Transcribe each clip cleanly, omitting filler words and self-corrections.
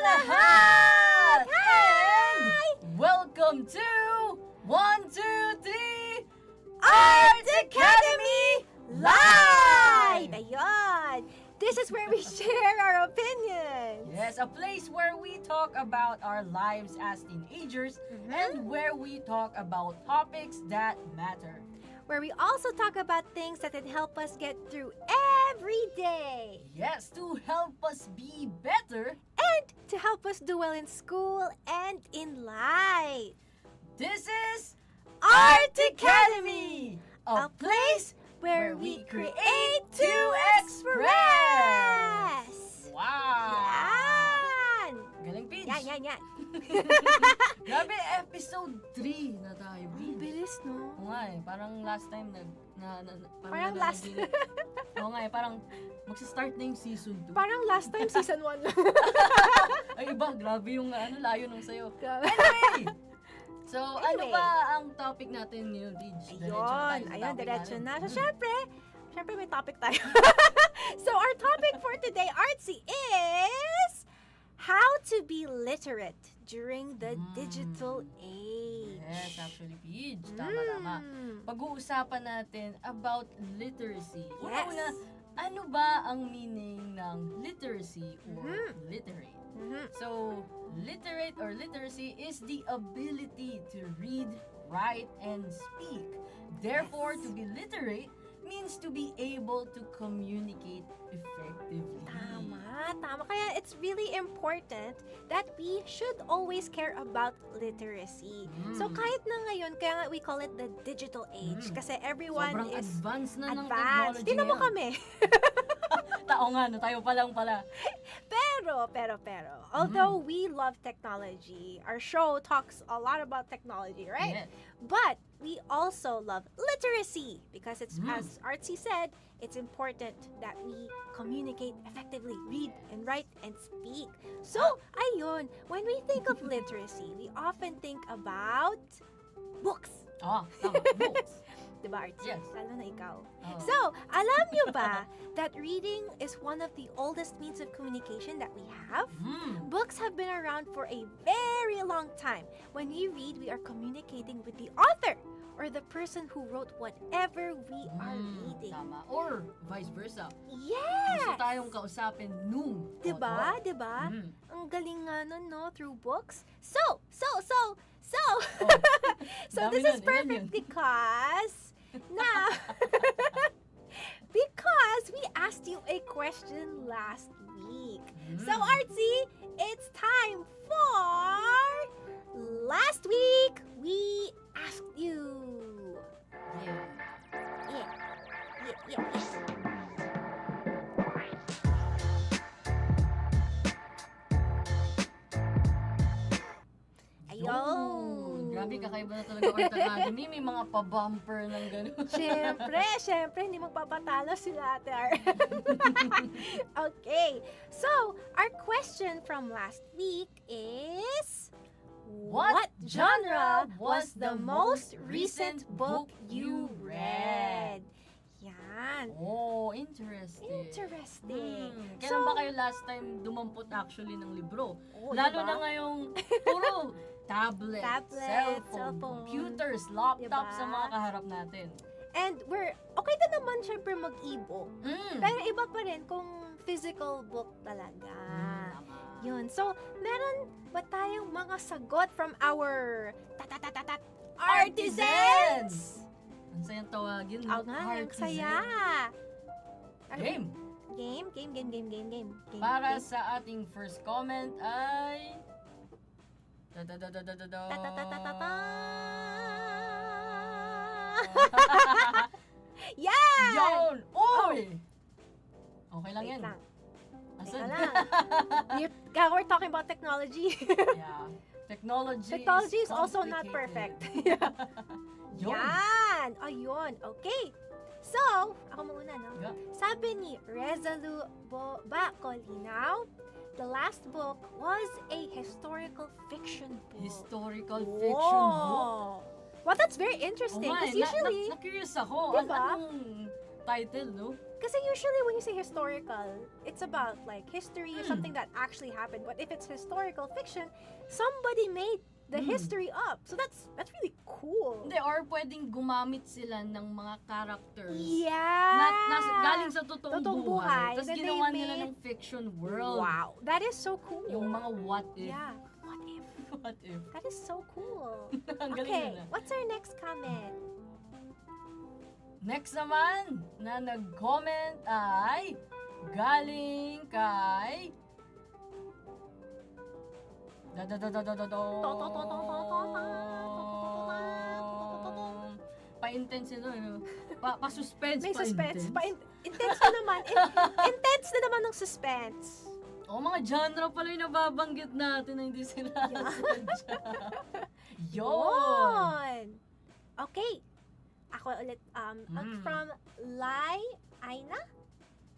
lahat! And welcome to 1, 2, 3 Art Academy Live! Ayun! This is where we share our opinions. Yes, a place where we talk about our lives as teenagers and where we talk about topics that matter. Where we also talk about things that can help us get through every day. Yes, to help us be better And to help us do well in school and in life. This is Art Academy, a place where we create to express. Wow! Yan! Galing, Pidge. Yan. Grabe, episode 3 na tayo, Pidge. Bilis, no? Oo nga eh, parang last time Parang last... Oo nga eh, parang magsa-start na yung season 2. Parang last time, season 1 lang. Ay iba, grabe yung layo nung sayo. Grabe. Anyway! So, ano Anyway. ba ang topic natin ngayon, Pidge? Ayun, diretso na. So, syempre may topic tayo. So, our topic for today, Artsy, is how to be literate during the digital age. Yes, actually, Pidge. Tama. Pag-uusapan natin about literacy. Una, ano ba ang meaning ng literacy or literate? So, literate or literacy is the ability to read, write, and speak. Therefore, to be literate means to be able to communicate effectively. Tama. Kaya it's really important that we should always care about literacy. So kahit na ngayon, kaya nga we call it the digital age. Kasi everyone Sobrang is advanced na ng advanced. technology Tingnan mo ngayon. kami. Tao nga, no? Tayo pa lang pala. Pero, although we love technology, our show talks a lot about technology, right? Yes. But we also love literacy because it's, as Artsy said, it's important that we communicate effectively, read and write and speak. So, ayun, when we think of literacy, we often think about books. Tama, books. Diba, Artsy? Yes. Lalo na ikaw. Oh. So, alam nyo ba that reading is one of the oldest means of communication that we have? Books have been around for a very long time. When we read, we are communicating with the author or the person who wrote whatever we are reading. Tama. Or vice versa. Yes! Gusto tayong kausapin nung Diba? author. Ang galing nga nun, no? Through books. So, Dami this is nun, perfect yun. because because we asked you a question last week. So, Artsy, it's time for last week we asked you. Yeah. Yeah. Ayun. Grabe, kakaiba na talaga Art Academy. May mga pa-bumper ng gano'n. Siyempre, hindi magpapatalo sila Ate Ar. Okay, so our question from last week is, What genre was the most recent book you read? Yan. Oh, interesting. Kailan ba kayo last time dumampot actually ng libro? Lalo diba? na ngayong puro tablet, cellphone, computers, laptops Diba? sa mga kaharap natin. And okay na naman syempre mag-ebook. Pero iba pa rin kung physical book talaga. Tama. Yun. So, meron ba tayong mga sagot from our artisans? Ang sayang tawagin. Oo nga, ang Artisan. saya. Game. Game. Para sa ating first comment ay... Yan! Yon! Uy! Okay lang Wait yan. lang. Asan? Teka lang. We're talking about technology. Yeah. Technology Is also not perfect. Yun. Yan! Ayun. Okay. So, ako muna, no? Yeah. Sabi ni Rezalu Colinaw, the last book was a historical fiction book. Historical fiction book. Well, that's very interesting. Oh my, Because usually, na-curious ako. Diba? Anong title, no? kasi usually when you say historical, it's about like history or something that actually happened. But if it's historical fiction, somebody made the history up. So that's really cool. Hindi, or pwedeng gumamit sila ng mga characters Yeah. galing sa totoong buhay. Tapos Then they ginawa nila made- ng fiction world. Wow. That is so cool. Yung mga what if. Yeah. What if? What if? That is so cool. Ang galing Okay, nila. what's our next comment? Next naman na nag-comment ay galing kay pa-intense yun, pa-suspense, May suspense. pa-intense. Intense na naman. Intense na naman ng suspense. Mga genre pala yung nababanggit natin na hindi sinasadya. Yun! Okay. Ako ulit. From Lai Aina.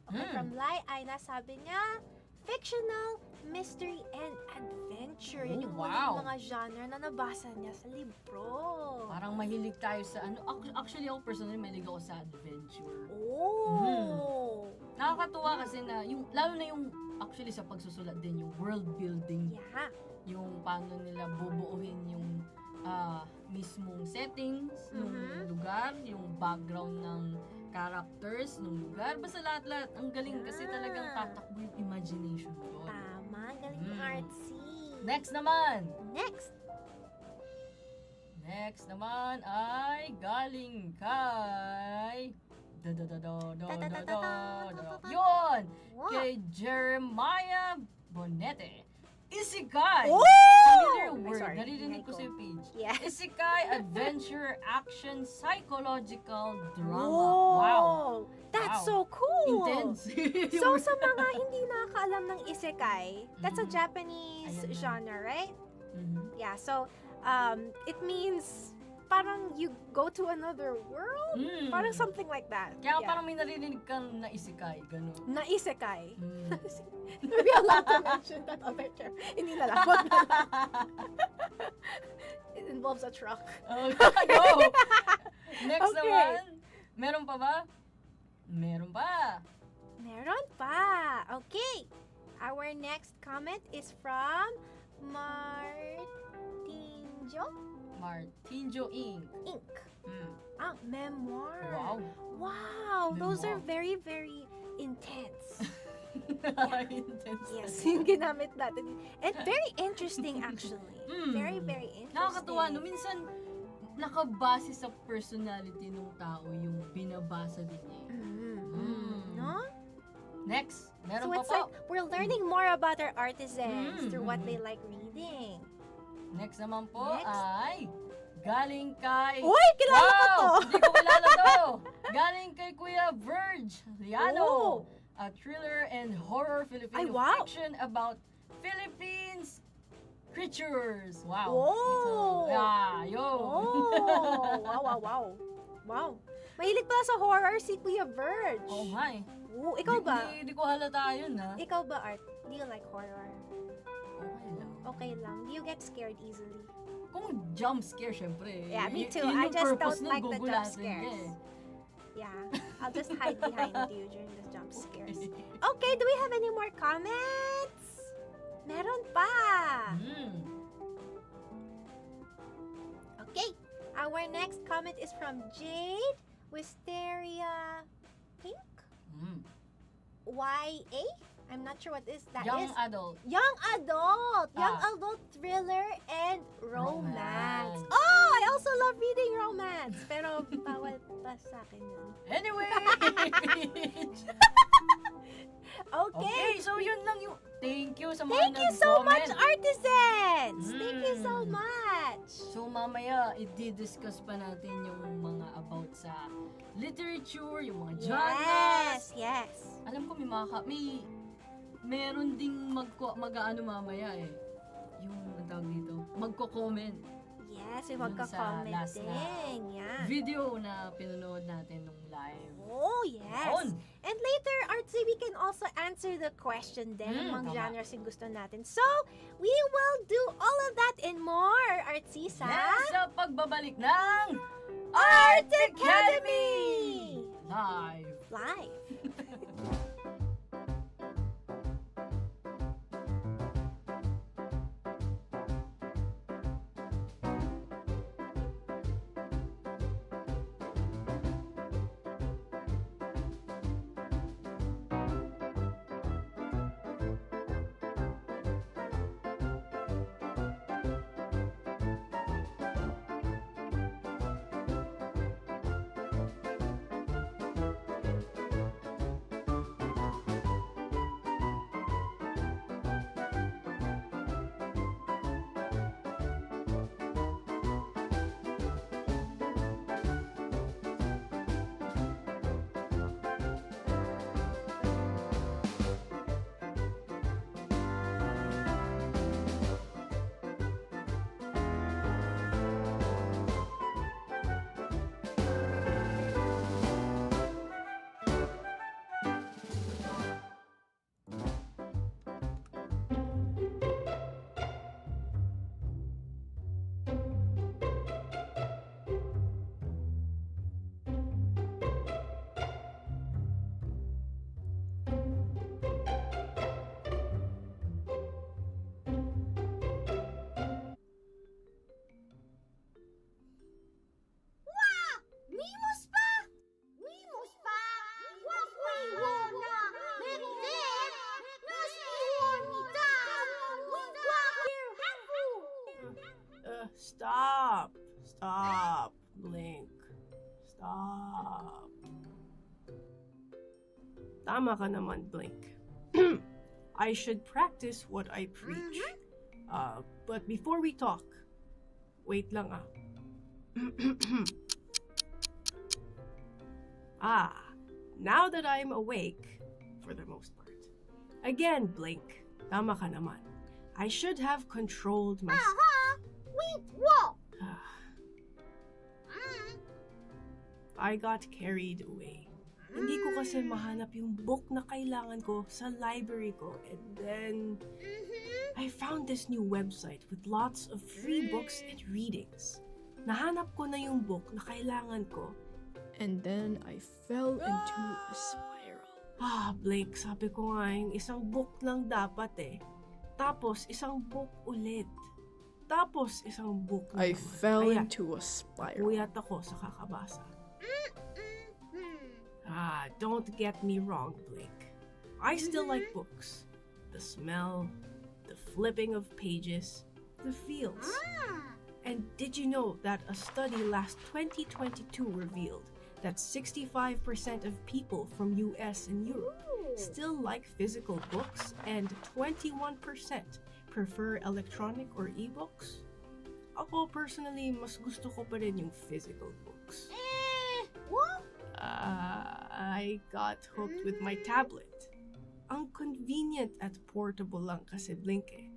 Okay, from Lai Aina, sabi niya, fictional, mystery, and adventure. Yan yung wow. mga genre na nabasa niya sa libro. Parang mahilig tayo sa ano. Actually, ako personally, mahilig ako sa adventure. Oh! Nakakatuwa kasi na, lalo na yung, actually sa pagsusulat din, yung world building. Yeah. Yung paano nila bubuuhin yung mismong settings, ng lugar, yung background ng characters, ng lugar. Basta lahat-lahat. Ang galing kasi talagang tatakbo yung imagination ko. Tama. Galing artsy. Next naman! Next naman ay galing kay... Yun! Wow. Kay Jeremiah Bonete. Isekai! Oh! Familiar Ay, word. sorry. Naririnig ko sa page. Yes. Isekai, adventure, action, psychological drama. Oh, Wow! That's Wow. so cool! Intense. So, sa mga hindi nakakaalam ng isekai, that's a Japanese Ayan na. genre, right? Mhm. Yeah, so, it means parang you go to another world? Parang something like that. Kaya Yeah. parang may naririnig kang na isekai, gano'n. Na isekai. Mm. Maybe I'll have to mention that other term. Hindi na lang. Wag na lang. It involves a truck. Go! Next Okay. naman, meron pa ba? Meron pa. Meron pa. Okay. Our next comment is from Martinjo Inc. Inc. Mm. Memoir. Wow. Wow, those are Memoir. very, very intense. Intense. Yes, yung ginamit natin. And very interesting actually. Very, very interesting. Nakakatuwa, no? Minsan, nakabase sa personality ng tao yung binabasa din niya. No? Next, meron So pa it's po. like we're learning more about our artisans through what they like reading. Next naman po Next. ay galing kay... Uy, kilala ko to! Hindi ko kilala to! Galing kay Kuya Verge Liano. Oh. A thriller and horror Filipino Ay, wow. fiction about Philippines creatures. Wow. Oh. Yeah, yo. Oh! Wow. Wow. Mahilig pala sa horror si Kuya Verge. Oh my. Oh, ikaw ba? Hindi ko halata yun, ha? Ikaw ba, Art? Do you like horror? Okay lang. Okay lang. Do you get scared easily? Kung jump scare, syempre. Yeah, me too. Yun I yung just purpose don't nun, like the jump gugulatin ka scares. eh. Yeah. I'll just hide behind you during the jump scares. Okay. Okay, do we have any more comments? Meron pa. Okay. Our next comment is from Jade Wisteria Pink? Mm. YA? I'm not sure what that Young is. adult. Young adult! Young Ah. adult thriller and romance. Romance. Oh, I also love reading romance. Pero bawal pa sa akin yun. Anyway, bitch. Okay. Okay, so yun lang yung thank you sa mga Thank you so much, nag-comment. artisans! Thank you so Mm. much! So mamaya, i-discuss pa natin yung mga about sa literature, yung mga genres. Yes! Alam ko meron ding mag-ano mamaya eh. Yung ang tawag dito, magko-comment. Yes, may Dun sa magka-comment last na din. Yeah. video na pinanood natin nung live. Oh, yes. Yun. And later, Artsy, we can also answer the question din ng mga tama. genres yung gusto natin. So, we will do all of that and more, Artsy, sa Yes, sa pagbabalik ng Art Academy! Live. Live. Stop, Blink. Stop. Tama ka naman, Blink. I should practice what I preach. But before we talk, wait lang ah. Now that I'm awake, for the most part. Again, Blink, tama ka naman. I should have controlled my... Wait, what? I got carried away. Hindi ko kasi mahanap yung book na kailangan ko sa library ko. And then, I found this new website with lots of free books and readings. Nahanap ko na yung book na kailangan ko. And then I fell into a spiral. Blake, sabi ko nga yung isang book lang dapat eh. Tapos, isang book ulit. Tapos, isang book I naman. fell Kaya, into a spiral. puyat ako sa kakabasa. Don't get me wrong, Blake. I still like books. The smell, the flipping of pages, the feels. And did you know that a study last 2022 revealed that 65% of people from US and Europe still like physical books and 21% prefer electronic or ebooks? Ako personally, mas gusto ko pa rin yung physical books. What? I got hooked with my tablet. Ang convenient at portable lang kasi, Blink eh.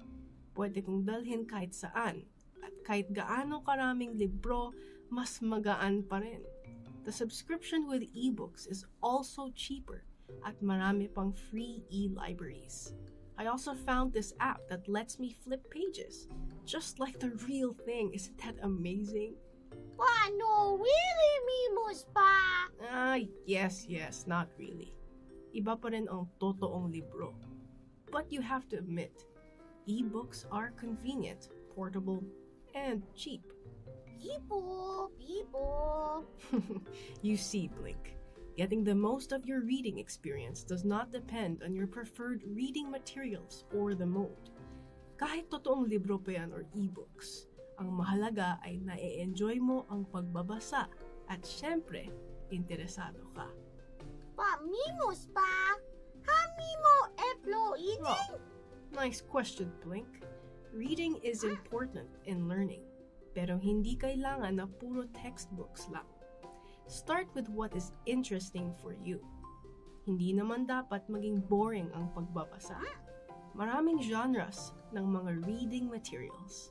Pwede kong dalhin kahit saan. At kahit gaano karaming libro, mas magaan pa rin. The subscription with ebooks is also cheaper at marami pang free e-libraries. I also found this app that lets me flip pages. Just like the real thing. Isn't that amazing? Paano? Really, Mimos pa? Yes, not really. Iba pa rin ang totoong libro. But you have to admit, ebooks are convenient, portable, and cheap. People, people. You see, Blink, getting the most of your reading experience does not depend on your preferred reading materials or the mode. Kahit totoong libro pa yan or ebooks, ang mahalaga ay na-enjoy mo ang pagbabasa at syempre, interesado ka. Pamimos pa? Hamimo eplo eating? Oh, nice question, Blink. Reading is important in learning, pero hindi kailangan na puro textbooks lang. Start with what is interesting for you. Hindi naman dapat maging boring ang pagbabasa. Maraming genres ng mga reading materials.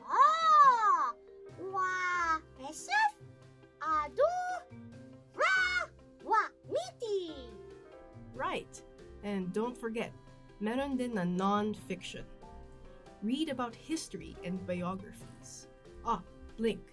Ah! Wa! Pesef! Adu! Ra! Wa! Miti! Right. And don't forget, meron din na non-fiction. Read about history and biographies. Ah, Blink.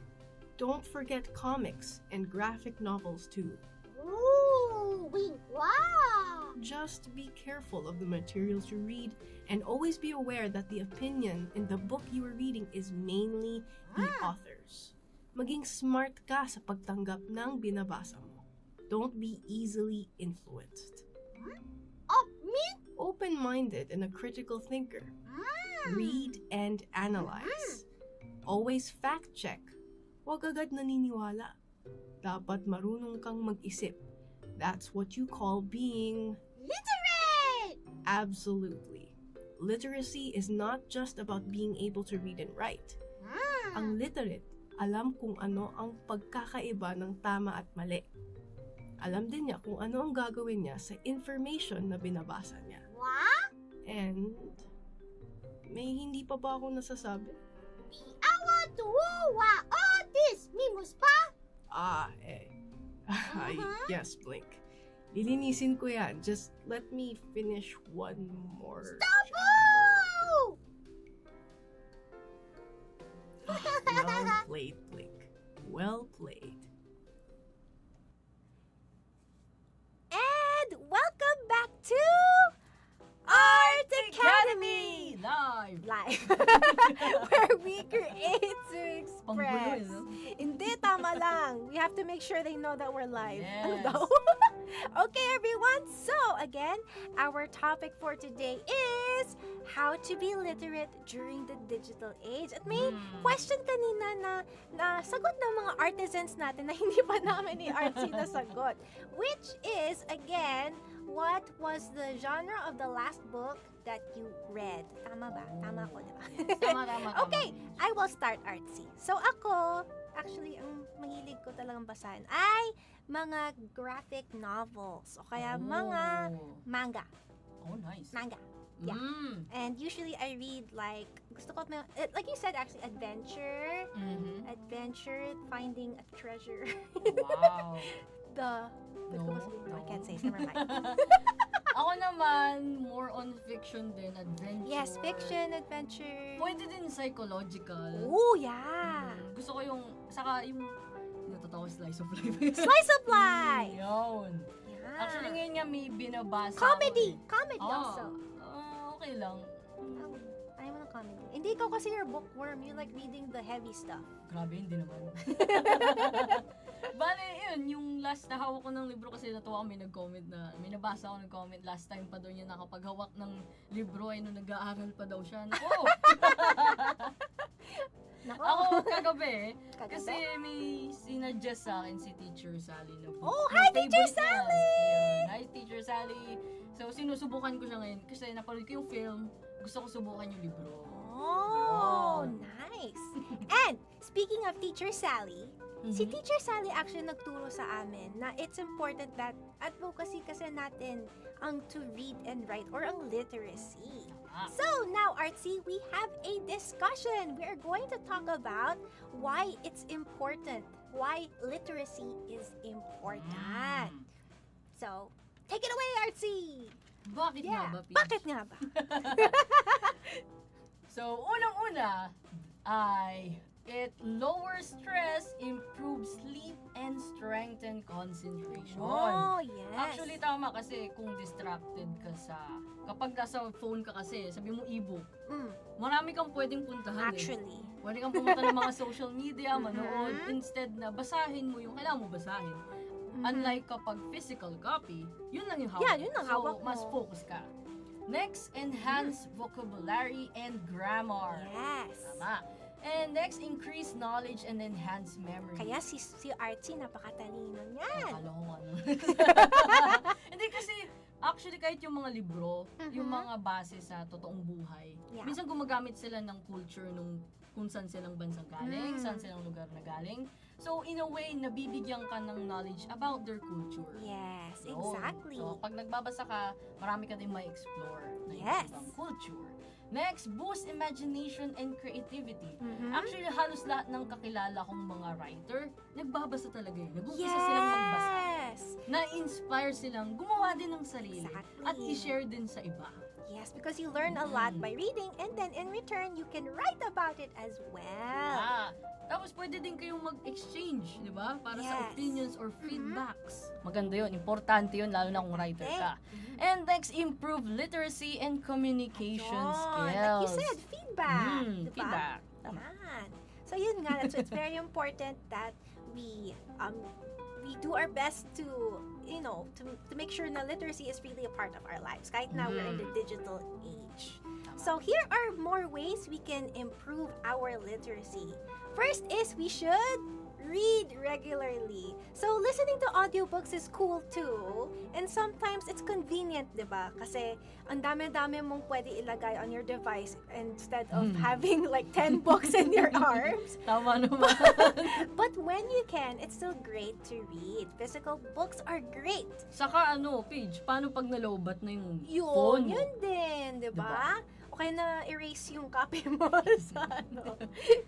Don't forget comics and graphic novels too. Ooh! Wing! Wow! Just be careful of the materials you read and always be aware that the opinion in the book you are reading is mainly the author's. Maging smart ka sa pagtanggap ng binabasa mo. Don't be easily influenced. Oh, me? Open-minded and a critical thinker. Read and analyze. Always fact-check. Huwag agad naniniwala. Dapat marunong kang mag-isip. That's what you call being Literate! absolutely. Literacy is not just about being able to read and write. Ang literate, alam kung ano ang pagkakaiba ng tama at mali. Alam din niya kung ano ang gagawin niya sa information na binabasa niya. Wa? And may hindi pa ba ako nasasabi? Awa tuwo wa otis! Mimos pa? Yes, Blink. Lilinisin ko yan. Just let me finish one more. Tapo! Well played, Blink. Well played. And welcome back to Art Academy! Live! Live. Where we create to Panggulo, express. no? Hindi, tama lang. We have to make sure they know that we're live. Ano Yes. daw? Okay, everyone. So, again, our topic for today is how to be literate during the digital age. At may question kanina na sagot ng mga artisans natin na hindi pa namin ni Artsy nasagot. Which is, again, what was the genre of the last book that you read? Tama ba? Tama ko, di ba? Tama. Okay, I will start, Artsy. So ako, actually, ang mahilig ko talagang basahin ay mga graphic novels o kaya mga manga. Oh, nice. Manga. Yeah. And usually I read like, gusto ko, like you said, actually, adventure, finding a treasure. Wow. I can't say, never mind. Ako naman, more on fiction din, adventure. Yes, fiction, adventure. Pwede din psychological. Oh, yeah. Gusto ko yung, saka yung, natatawa slice of life. Slice of life! Yun. Yeah. Actually, ngayon nga may binabasa Comedy! ako eh. Comedy also. Okay lang. Ayaw mo ng comedy. Hindi ikaw kasi you're bookworm. You like reading the heavy stuff. Grabe, hindi naman. Bale, yun, yung last na hawak ko ng libro kasi natuwa ko may nag-comment na, may nabasa ako nag-comment last time pa daw niya nakapaghawak ng libro ay nung nag-aaral pa daw siya. Nako! Ako kagabi, kasi may sinadjust sa akin si Teacher Sally na po. Oh, hi, Teacher Sally! Ayun, hi, Teacher Sally! So, sinusubukan ko siya ngayon kasi napanood ko yung film, gusto ko subukan yung libro. Oh, nice! And, speaking of Teacher Sally, si Teacher Sally actually nagturo sa amin na it's important that advocacy kasi natin ang to read and write or ang literacy. So now, Artsy, we have a discussion. We are going to talk about why it's important, why literacy is important. So, take it away, Artsy! Bakit nga ba, Peach? Bakit nga ba? So, unang-una ay it lowers stress, improves sleep, and strengthen concentration. Oh, yes. Actually, tama kasi kung distracted ka kapag nasa phone ka kasi, sabi mo ebook, marami kang pwedeng puntahan Actually. Pwede kang pumunta ng mga social media, manood, instead na basahin mo yung kailangan mo basahin. Unlike kapag physical copy, yun lang yung hawak. Yeah, yun ang hawak mo. So, mas focus ka. Next, enhance vocabulary and grammar. Yes. Tama. And next, increase knowledge and enhance memory. Kaya si Archie napakatalino niyan. Akala ko ano. Hindi kasi, actually kahit yung mga libro, yung mga base sa totoong buhay, minsan gumagamit sila ng culture nung kung saan silang bansang galing, saan silang lugar na galing. So, in a way, nabibigyan ka ng knowledge about their culture. Yes, Yun. exactly. So, pag nagbabasa ka, marami ka din ma-explore na Yes. ibang culture. Next, boost imagination and creativity. Actually, halos lahat ng kakilala kong mga writer, nagbabasa talaga yun. Nag-umpisa silang magbasa. Yes. Na-inspire silang gumawa din ng sarili. Exactly. At i-share din sa iba. Yes, because you learn a lot by reading and then in return, you can write about it as well. Tapos pwede din kayong mag-exchange, di ba? Para sa Yes. opinions or feedbacks. Maganda yun. Importante yun, lalo na kung writer ka. And next, improve literacy and communication skills. Like you said, feedback. Diba? Feedback. Tama. Yan. So yun nga, so it's very important that we do our best to make sure na literacy is really a part of our lives. Kahit now we're in the digital age. So here are more ways we can improve our literacy. First is we should read regularly. So listening to audiobooks is cool too. And sometimes it's convenient, diba? Kasi ang dami-dami mong pwede ilagay on your device instead of having like 10 books in your arms. Tama naman. But when you can, it's still great to read. Physical books are great. Saka Paige, paano pag nalobat na yung phone mo? Yun din, diba? Okay na erase yung copy mo sa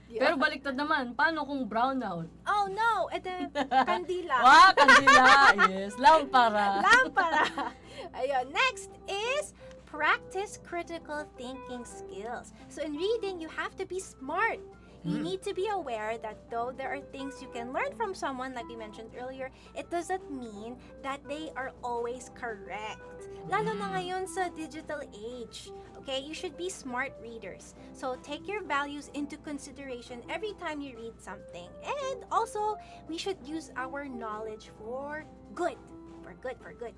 Pero baliktad naman, paano kung brownout? Oh no! Ito, kandila. Kandila! Yes, lampara. Lampara. Ayun. Next is practice critical thinking skills. So in reading, you have to be smart. You need to be aware that though there are things you can learn from someone, like we mentioned earlier, it doesn't mean that they are always correct. Lalo na ngayon sa digital age. Okay, you should be smart readers. So take your values into consideration every time you read something. And also, we should use our knowledge for good. For good.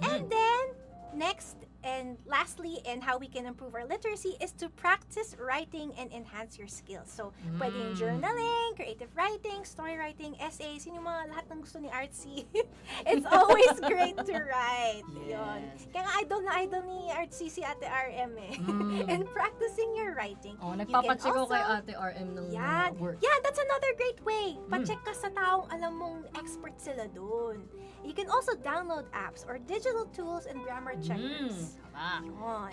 And then, next and lastly, and how we can improve our literacy is to practice writing and enhance your skills. So, pwede yung journaling, creative writing, story writing, essays, yun yung mga lahat ng gusto ni Artsy. It's always great to write. Yun. Kaya nga idol na idol ni Artsy si Ate RM eh. And practicing your writing. Nagpapacheck ako kay Ate RM ng work. Yeah, that's another great way. Pacheck ka sa taong alam mong expert sila doon. You can also download apps or digital tools and grammar checkers.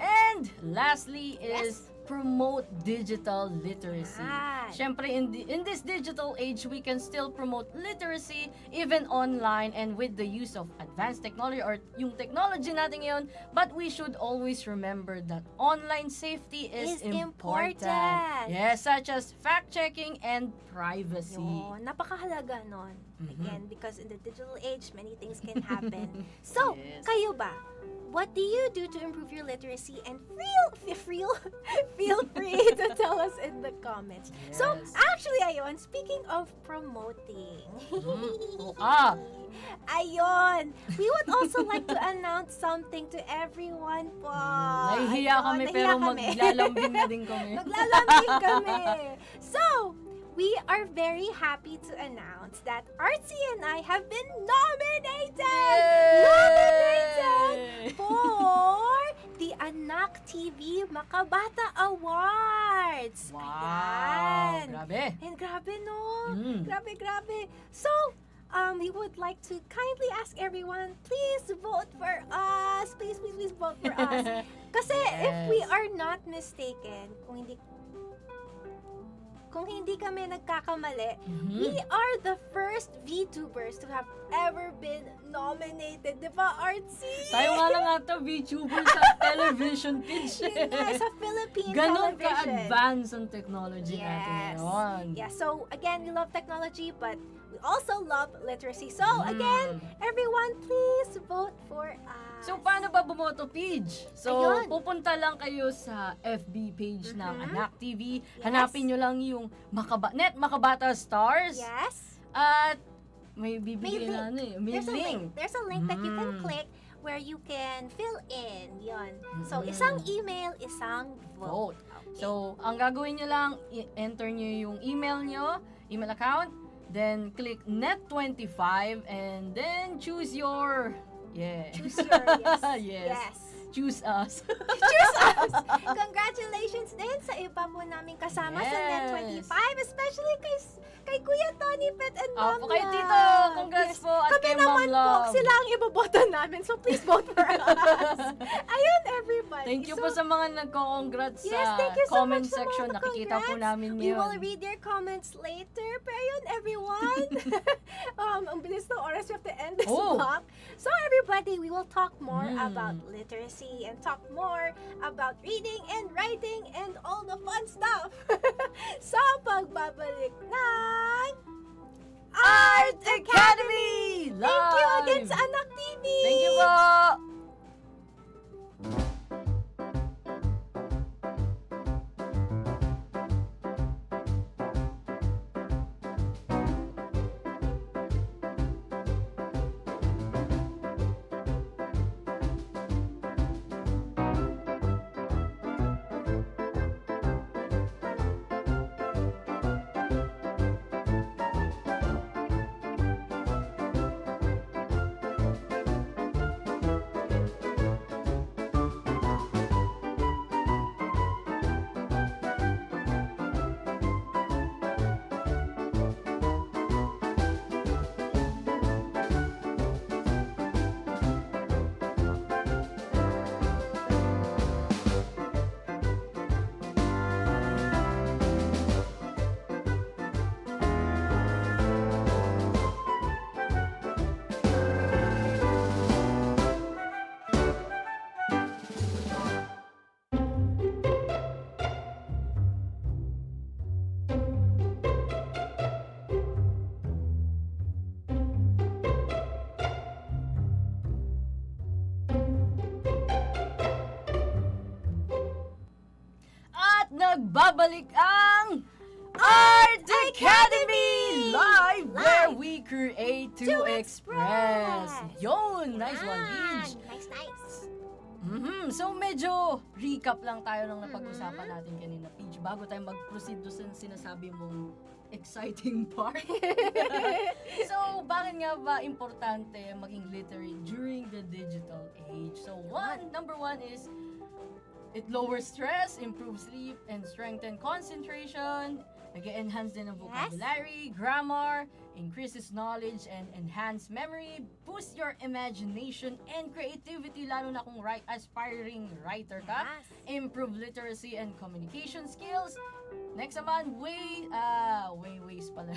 And lastly is promote digital literacy. Siyempre, in this digital age, we can still promote literacy even online and with the use of advanced technology or yung technology natin ngayon. But we should always remember that online safety is important. Yes, such as fact-checking and privacy. Napakahalaga nun. Again, because in the digital age, many things can happen. So, kayo ba? What do you do to improve your literacy? And feel free to tell us in the comments. So, actually, ayun, speaking of promoting. Ayun, we would also like to announce something to everyone po. Nahihiya kami pero maglalambing na din kami. Maglalambing kami. So, we are very happy to announce that Artsy and I have been nominated! Nominated for the Anak TV Makabata Awards! Wow! Ayan. Grabe! And grabe no! Grabe! So, we would like to kindly ask everyone, please vote for us! Please vote for us! Kasi if we are not mistaken, kung hindi kung hindi kami nagkakamali, Mhm. we are the first VTubers to have ever been nominated. Di ba, Artsy? Tayo nga lang ata VTuber sa television pitch. Yun nga, sa Philippine Ganon television. ka-advance ang technology natin Yes. ngayon. Yeah, so again, we love technology, but we also love literacy. So Mm. again, everyone, please vote for us. So, paano ba bumoto, Pidge? So, Ayun. pupunta lang kayo sa FB page ng Mhm. Anak TV. Yes. Hanapin nyo lang yung Net Makabata Stars. Yes. At may bibigyan link. na ano eh. May There's a link. link. There's a link that you can Mm. click where you can fill in. Yon. So, Mm. isang email, isang vote. Vote. So, ang gagawin nyo lang, enter nyo yung email nyo, email account, then click Net25, and then choose your, Choose your, yes. Yes. Choose us. Choose us! Congratulations din sa iba po namin kasama sa Yes. Net25, especially kay Kuya Tony Pet and Ma'am Kay Love. Tito, congrats Yes. po, at Kami kay Ma'am naman po, Love. sila ang iboboto namin, so please vote for us. Ayun, everybody. Thank you So, po sa mga nagko-congrats Yes, sa thank you so comment much sa mga section. Nakikita po congrats. namin We yun. will read your comments later. Pero yun, everyone. Ang bilis ng oras. We have to end this Oh. block. So, everybody, we will talk more Mm. about literacy and talk more about reading and writing and all the fun stuff sa pagbabalik ng Art Academy! Live! Thank you again sa Anak TV! Thank you po! Nagbabalik ang Art Academy Live, where we create to express. Yun! Nice one, Peach. Nice. So medyo recap lang tayo ng napag-usapan natin kanina, Peach, bago tayo mag-proceed doon sa sinasabi mong exciting part. So, bakit nga ba importante maging literate during the digital age? So, number one is it lowers stress, improves sleep, and strengthen concentration. Nag-enhance din ang vocabulary, grammar, increases knowledge, and enhance memory, boost your imagination and creativity, lalo na kung aspiring writer ka. Yes. Improve literacy and communication skills. Next naman, ways pala.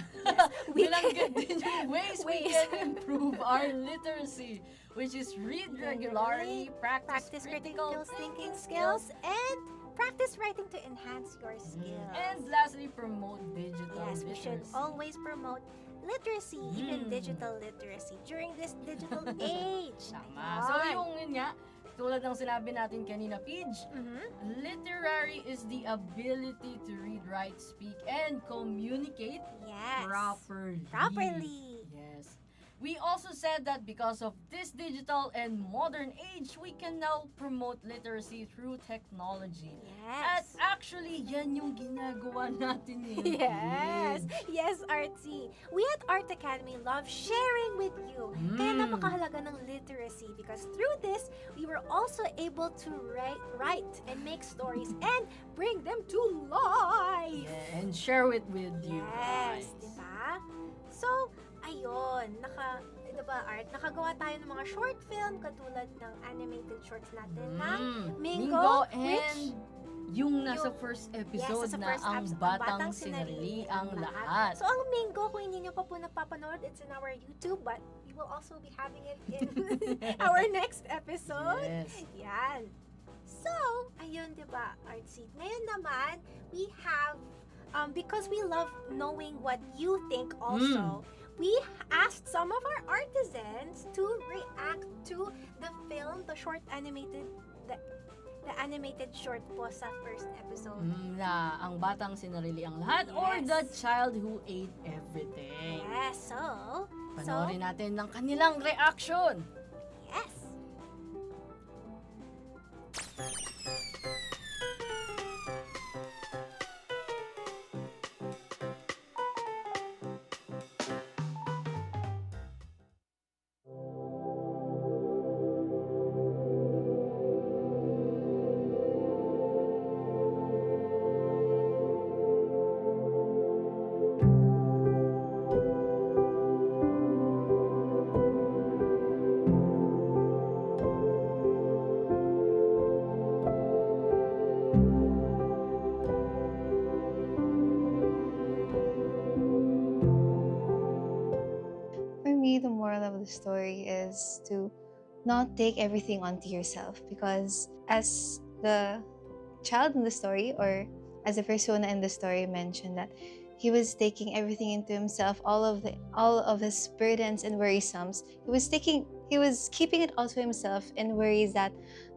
Binanggit din yung ways we can improve our literacy, which is read regularly, practice critical thinking skills, and practice writing to enhance your skills. and lastly, promote digital Yes, we should literacy. always promote literacy, even digital literacy, during this digital age. Tama. So, yun nga, tulad ng sinabi natin kanina, Pidge, literary is the ability to read, write, speak, and communicate Yes. properly. Yes. We also said that because of this digital and modern age, we can now promote literacy through technology. At Yes. actually, yan yung ginagawa natin ngayon. Yes. Yes, Artsy. We at Art Academy love sharing with you. Kaya napakahalaga ng literacy because through this, we were also able to write and make stories and bring them to life. Yeah, and share it with you Yes, guys. diba? So, ayun, diba, Art, nakagawa tayo ng mga short film katulad ng animated shorts natin ng Mingo, and Yung nasa Yung- first Yes, episode sa na first ang episode, batang sinarili ang lahat. So, ang Mingo, kung hindi nyo pa po napapanood, it's in our YouTube, but we will also be having it in our next episode. Yes. Yan. So, ayun, diba, Artsy? Ngayon naman, we have, because we love knowing what you think also, we asked some of our artisans to react to the film, the short animated, the animated short po sa first episode. Na ang batang sinarili ang lahat or Yes. the child who ate everything. Yes, so, Panoorin natin ng kanilang reaction. yes. For me, the moral of the story is to not take everything onto yourself, because as the child in the story, or as the persona in the story mentioned, that he was taking everything into himself, all of his burdens and worrisomes. He was keeping it all to himself in worries that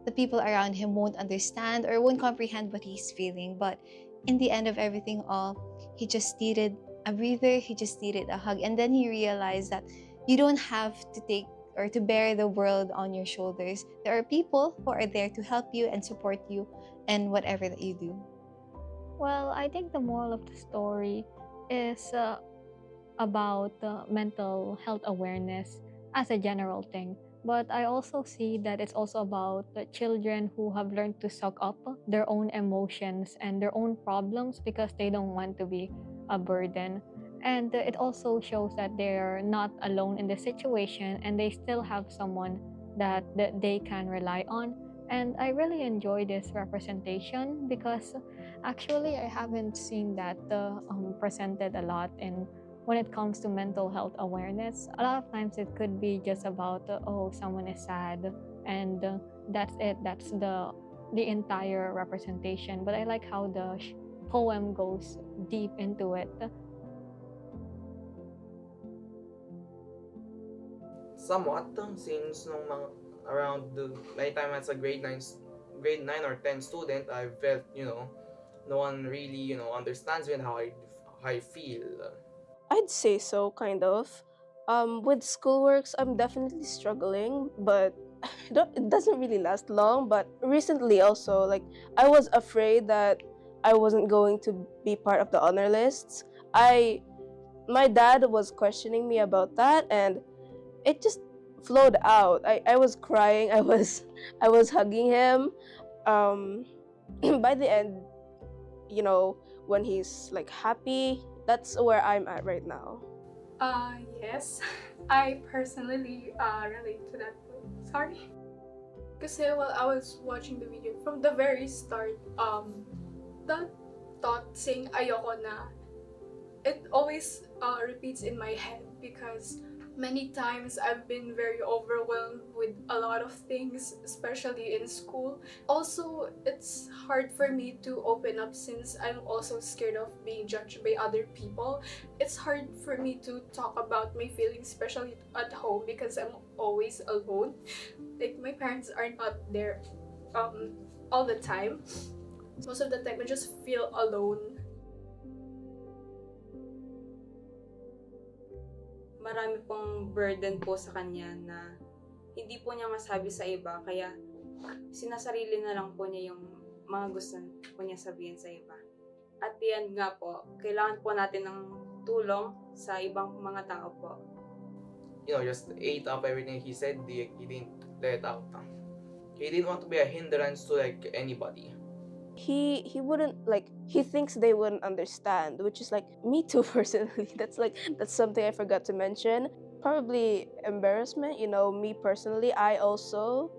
the people around him won't understand or won't comprehend what he's feeling. But in the end of everything all, he just needed a breather, he just needed a hug, and then he realized that you don't have to take or to bear the world on your shoulders. There are people who are there to help you and support you in whatever that you do. Well, I think the moral of the story is about mental health awareness as a general thing. But I also see that it's also about the children who have learned to suck up their own emotions and their own problems because they don't want to be a burden. And it also shows that they're not alone in the situation and they still have someone that they can rely on. And I really enjoy this representation because actually I haven't seen that presented a lot in when it comes to mental health awareness. A lot of times it could be just about oh, someone is sad and that's it. That's the entire representation. But I like how the poem goes deep into it. Somewhat, since nung mga around my time as a grade 9 or 10 student, I felt, no one really, understands me and how I feel. I'd say so, kind of. With schoolworks, I'm definitely struggling, but it doesn't really last long. But recently also, like, I was afraid that I wasn't going to be part of the honor lists. My dad was questioning me about that, and it just flowed out. I was crying. I was hugging him. By the end, when he's like happy, that's where I'm at right now. Yes. I personally relate to that. Sorry. Kasi while I was watching the video, from the very start, the thought saying ayoko na, it always repeats in my head because many times I've been very overwhelmed with a lot of things, especially in school. Also, it's hard for me to open up since I'm also scared of being judged by other people. It's hard for me to talk about my feelings, especially at home, because I'm always alone. Like, my parents are not there all the time. Most of the time, I just feel alone. Marami pong burden po sa kanya na hindi po niya masabi sa iba, kaya sinasarili na lang po niya yung mga gusto po niya sabihin sa iba. At the end nga po, kailangan po natin ng tulong sa ibang mga tao po. Just ate up everything he said. He didn't let it out. He didn't want to be a hindrance to anybody. He wouldn't, like, he thinks they wouldn't understand, which is like me too personally. That's something I forgot to mention. Probably embarrassment, me personally, I also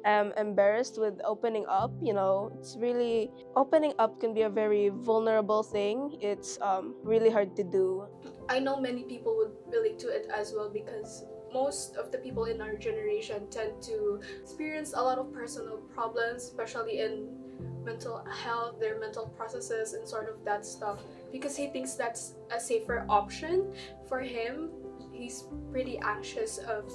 am embarrassed with opening up. It's really, opening up can be a very vulnerable thing. It's really hard to do. I know many people would relate to it as well because most of the people in our generation tend to experience a lot of personal problems, especially in mental health, their mental processes, and sort of that stuff. Because he thinks that's a safer option for him. He's pretty anxious of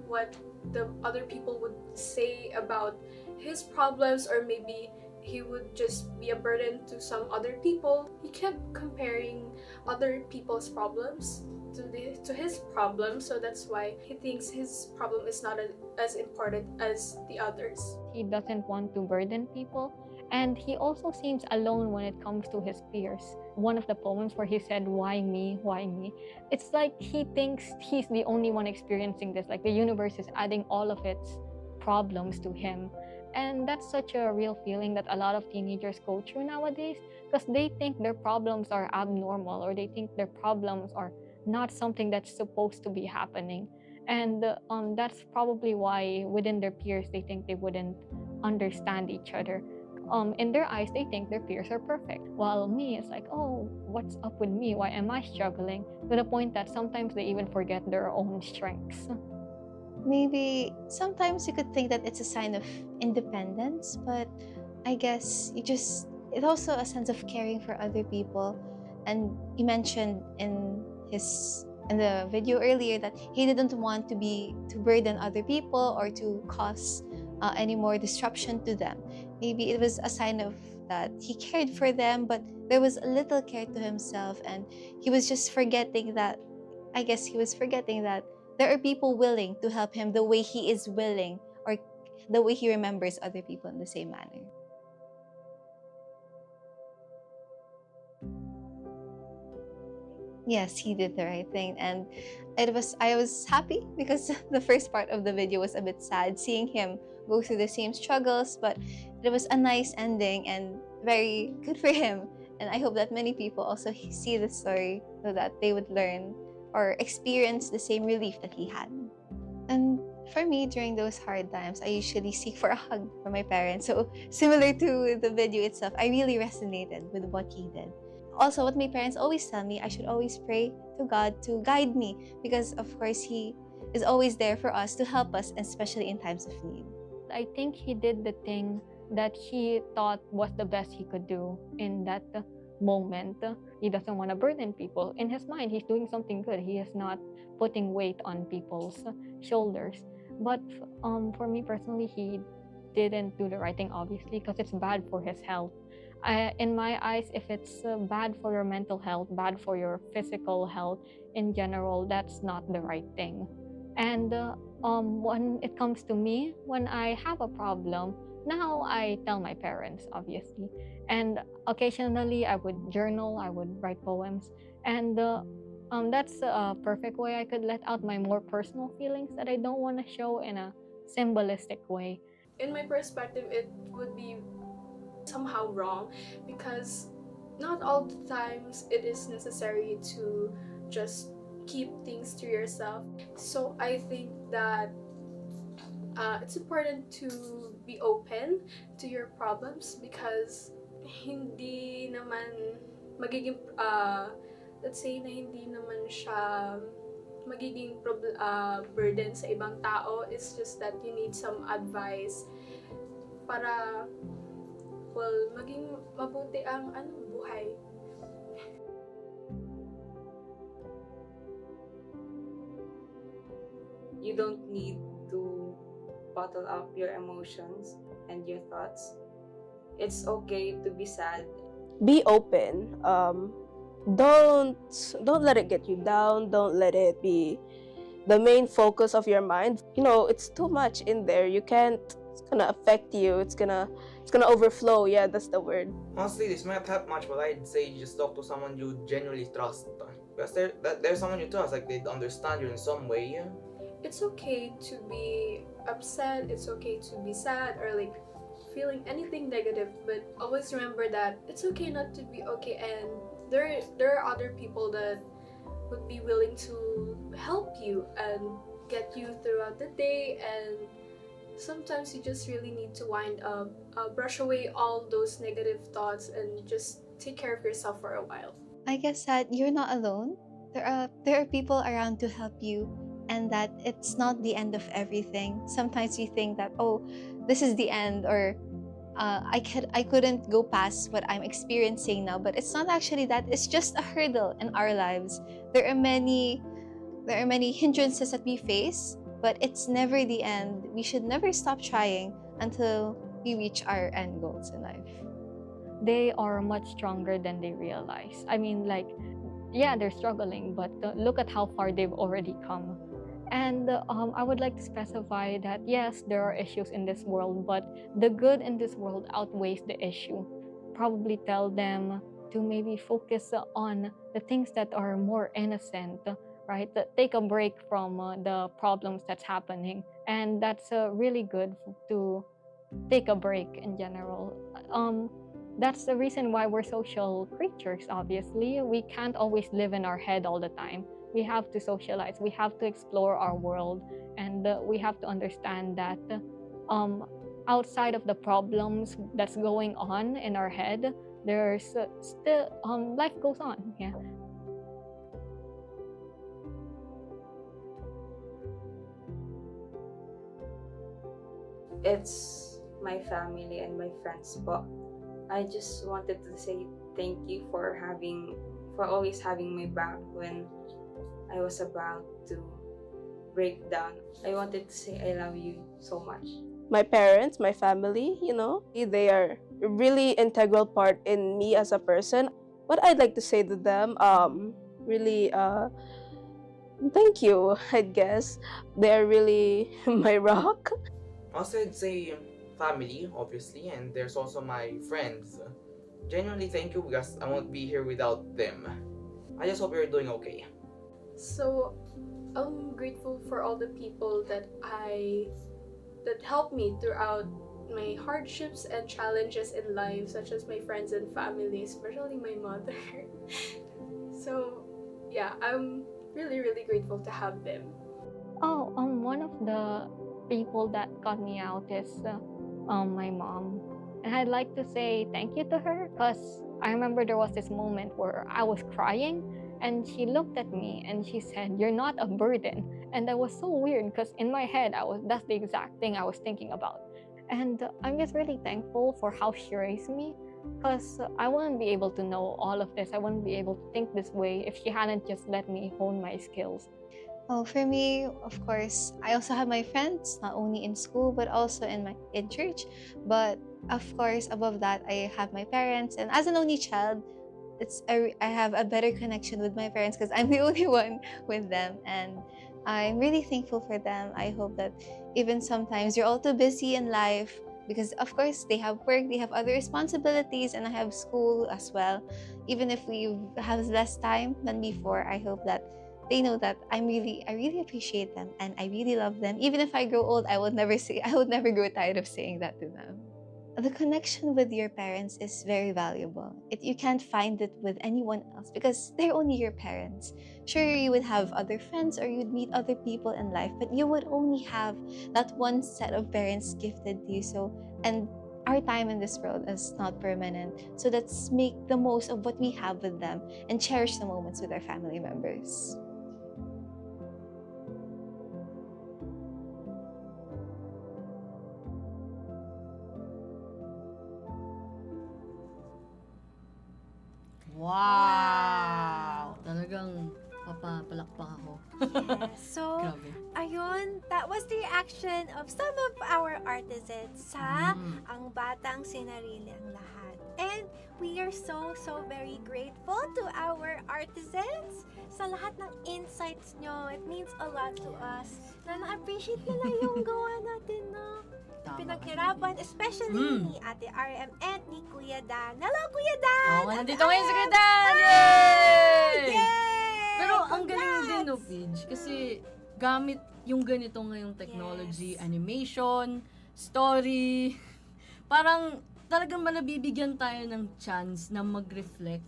what the other people would say about his problems, or maybe he would just be a burden to some other people. He kept comparing other people's problems to his problem, so that's why he thinks his problem is not as important as the others. He doesn't want to burden people, and he also seems alone when it comes to his peers. One of the poems where he said, "Why me? Why me?" It's like he thinks he's the only one experiencing this, like the universe is adding all of its problems to him. And that's such a real feeling that a lot of teenagers go through nowadays, because they think their problems are abnormal, or they think their problems are not something that's supposed to be happening. And that's probably why within their peers they think they wouldn't understand each other. In their eyes, they think their peers are perfect, while me, it's like, oh, what's up with me? Why am I struggling? To the point that sometimes they even forget their own strengths. Maybe sometimes you could think that it's a sign of independence, but I guess it's also a sense of caring for other people. And he mentioned in the video earlier that he didn't want to burden other people or to cause any more disruption to them. Maybe it was a sign of that he cared for them, but there was a little care to himself, and he was just forgetting that. I guess he was forgetting that there are people willing to help him the way he is willing, or the way he remembers other people in the same manner. Yes, he did the right thing, and I was happy because the first part of the video was a bit sad, seeing him go through the same struggles, but it was a nice ending and very good for him. And I hope that many people also see the story so that they would learn or experience the same relief that he had. And for me, during those hard times, I usually seek for a hug from my parents. So similar to the video itself, I really resonated with what he did. Also, what my parents always tell me, I should always pray to God to guide me, because of course He is always there for us to help us, especially in times of need. I think he did the thing that he thought was the best he could do in that moment. He doesn't want to burden people. In his mind, he's doing something good. He is not putting weight on people's shoulders. But for me personally, he didn't do the right thing, obviously, because it's bad for his health. In my eyes, if it's bad for your mental health, bad for your physical health in general, that's not the right thing. And when it comes to me, when I have a problem, now I tell my parents, obviously. And occasionally I would journal, I would write poems. And that's a perfect way I could let out my more personal feelings that I don't want to show in a symbolistic way. In my perspective, it would be somehow wrong because not all the times it is necessary to just keep things to yourself. So I think that it's important to be open to your problems, because hindi naman magiging let's say na hindi naman siya magiging burden sa ibang tao. It's just that you need some advice para maging mabuti ang buhay. You don't need to bottle up your emotions and your thoughts. It's okay to be sad. Be open. Don't let it get you down. Don't let it be the main focus of your mind. It's too much in there. You can't. It's gonna affect you. It's gonna overflow. Yeah, that's the word. Honestly, this might help much, but I'd say just talk to someone you genuinely trust. Because there's someone you trust, like they'd understand you in some way. It's okay to be upset. It's okay to be sad or like feeling anything negative, but always remember that it's okay not to be okay, and there are other people that would be willing to help you and get you throughout the day and sometimes you just really need to wind up, brush away all those negative thoughts, and just take care of yourself for a while. I guess that you're not alone. There are people around to help you, and that it's not the end of everything. Sometimes you think that, oh, this is the end, or I couldn't go past what I'm experiencing now, but it's not actually that. It's just a hurdle in our lives. There are many hindrances that we face, but it's never the end. We should never stop trying until we reach our end goals in life. They are much stronger than they realize. I mean, like, yeah, they're struggling, but look at how far they've already come. And I would like to specify that yes, there are issues in this world, but the good in this world outweighs the issue. Probably tell them to maybe focus on the things that are more innocent, right? Take a break from the problems that's happening. And that's really good to take a break in general. That's the reason why we're social creatures, obviously. We can't always live in our head all the time. We have to socialize, we have to explore our world, and we have to understand that outside of the problems that's going on in our head, there's still life goes on. Yeah. It's my family and my friends po. I just wanted to say thank you for always having my back when I was about to break down. I wanted to say I love you so much. My parents, my family, they are a really integral part in me as a person. What I'd like to say to them, really, thank you, I guess. They're really my rock. Also, I'd say family, obviously, and there's also my friends. Genuinely, thank you because I won't be here without them. I just hope you're doing okay. So I'm grateful for all the people that helped me throughout my hardships and challenges in life, such as my friends and family, especially my mother. So yeah, I'm really, really grateful to have them. Oh, one of the people that got me out is my mom. And I'd like to say thank you to her, because I remember there was this moment where I was crying and she looked at me and she said, "You're not a burden." And that was so weird because in my head, that's the exact thing I was thinking about. And I'm just really thankful for how she raised me, because I wouldn't be able to know all of this. I wouldn't be able to think this way if she hadn't just let me hone my skills. Well, for me, of course, I also have my friends, not only in school, but also in church. But of course, above that, I have my parents. And as an only child, I have a better connection with my parents because I'm the only one with them. And I'm really thankful for them. I hope that even sometimes you're all too busy in life, because of course they have work, they have other responsibilities, and I have school as well. Even if we have less time than before, I hope that they know that I really appreciate them and I really love them. Even if I grow old, I would never grow tired of saying that to them. The connection with your parents is very valuable. You can't find it with anyone else because they're only your parents. Sure, you would have other friends or you'd meet other people in life, but you would only have that one set of parents gifted to you. And our time in this world is not permanent. So let's make the most of what we have with them and cherish the moments with our family members. Wow! Talagang papapalakpak ako. Yes. So, Grabe. ayun, that was the reaction of some of our artisans sa Ang Batang Sinarili ang Lahat. And we are so very grateful to our artisans sa lahat ng insights nyo. It means a lot to us na na-appreciate nila yung gawa natin, no? Pinaghirapan, especially ni Ate RM and ni Kuya Dan. Hello, Kuya Dan! Oo, nandito ngayon si Kuya Dan! Yay! Yay! Pero ang galing din, no, Pidge? Kasi gamit yung ganito ngayong technology, animation, story, parang talagang nabibigyan tayo ng chance na mag-reflect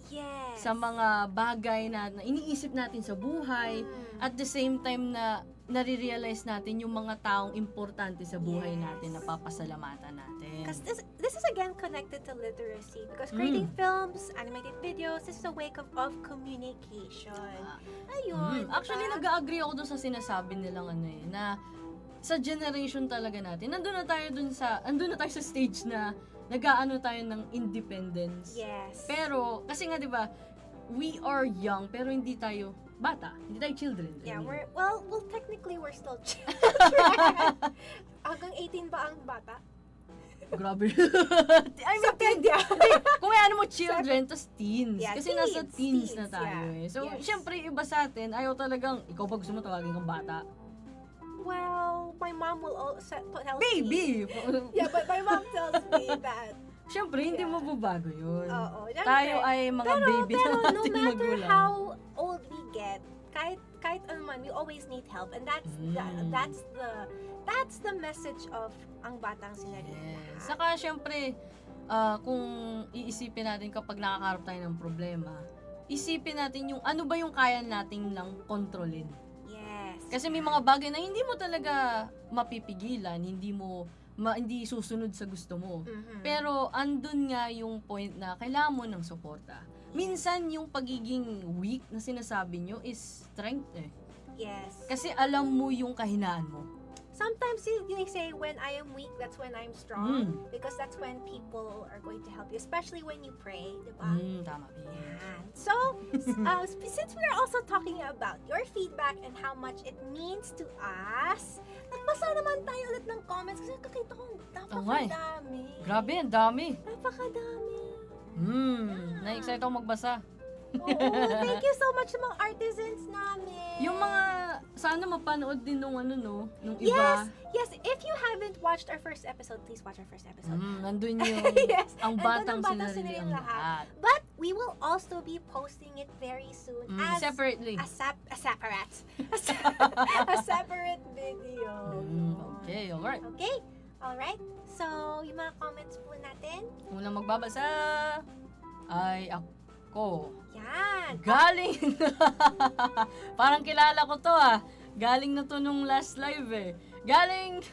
sa mga bagay na iniisip natin sa buhay. At the same time na nare-realize natin yung mga taong importante sa buhay Yes. natin na papasalamatan natin. Because this is again connected to literacy. Because creating films, animated videos, this is a way of communication. Ayun. Actually, diba? nag-agree ako dun sa sinasabi nilang na sa generation talaga natin, andun na tayo sa stage na nag-aano tayo ng independence. Yes. Pero, kasi nga 'di ba, we are young pero hindi tayo bata, hindi tayo children. I Yeah, mean. well, technically we're still children. Hanggang 18 ba ang bata? Grabe. I mean, Sa pedya. kung may ano mo children, tas teens. Yeah, Kasi nasa teens teens, na tayo yeah. So, Yes. syempre, iba sa atin, ayaw talagang, ikaw ba gusto mo tawagin kang bata? Well, my mom will also tell Baby! me. Yeah, but my mom tells me that. Syempre, hindi Yeah. mababago yun. Oo, syempre. Tayo ay mga baby pero na no ating matter magulang. how old we get, kahit ano man, we always need help, and that's the message of ang batang sinarili. Yes. Saka syempre, kung iisipin natin kapag nakakaharap tayo ng problema, isipin natin yung ano ba yung kaya nating lang kontrolin. Yes. Kasi may mga bagay na hindi mo talaga mapipigilan, hindi susunod sa gusto mo. Mhm. Pero andun nga yung point na kailangan mo ng suporta. Minsan yung pagiging weak na sinasabi nyo is strength eh. Yes. Kasi alam mo yung kahinaan mo. Sometimes they say when I am weak, that's when I'm strong. Mm. Because that's when people are going to help you, especially when you pray, diba? Tama. Yan. So, since we're also talking about your feedback and how much it means to us, nagbasa naman tayo ulit ng comments kasi kakita ko napakadami. Grabe, ang dami. Napakadami. Na-excite ako magbasa. Oo, thank you so much sa mga artisans namin. Yung mga, sana mapanood din nung nung iba. Yes, if you haven't watched our first episode, please watch our first episode. Nandun yung, Yes, ang nandun batang ang sinarili sinarili ang lahat. But we will also be posting it very soon as Separately. a separate video. Okay, alright. Okay? Alright? So, yung mga comments po natin. Unang magbabasa ay ako. Yan. Galing! Parang kilala ko to Galing na to nung last live eh. Galing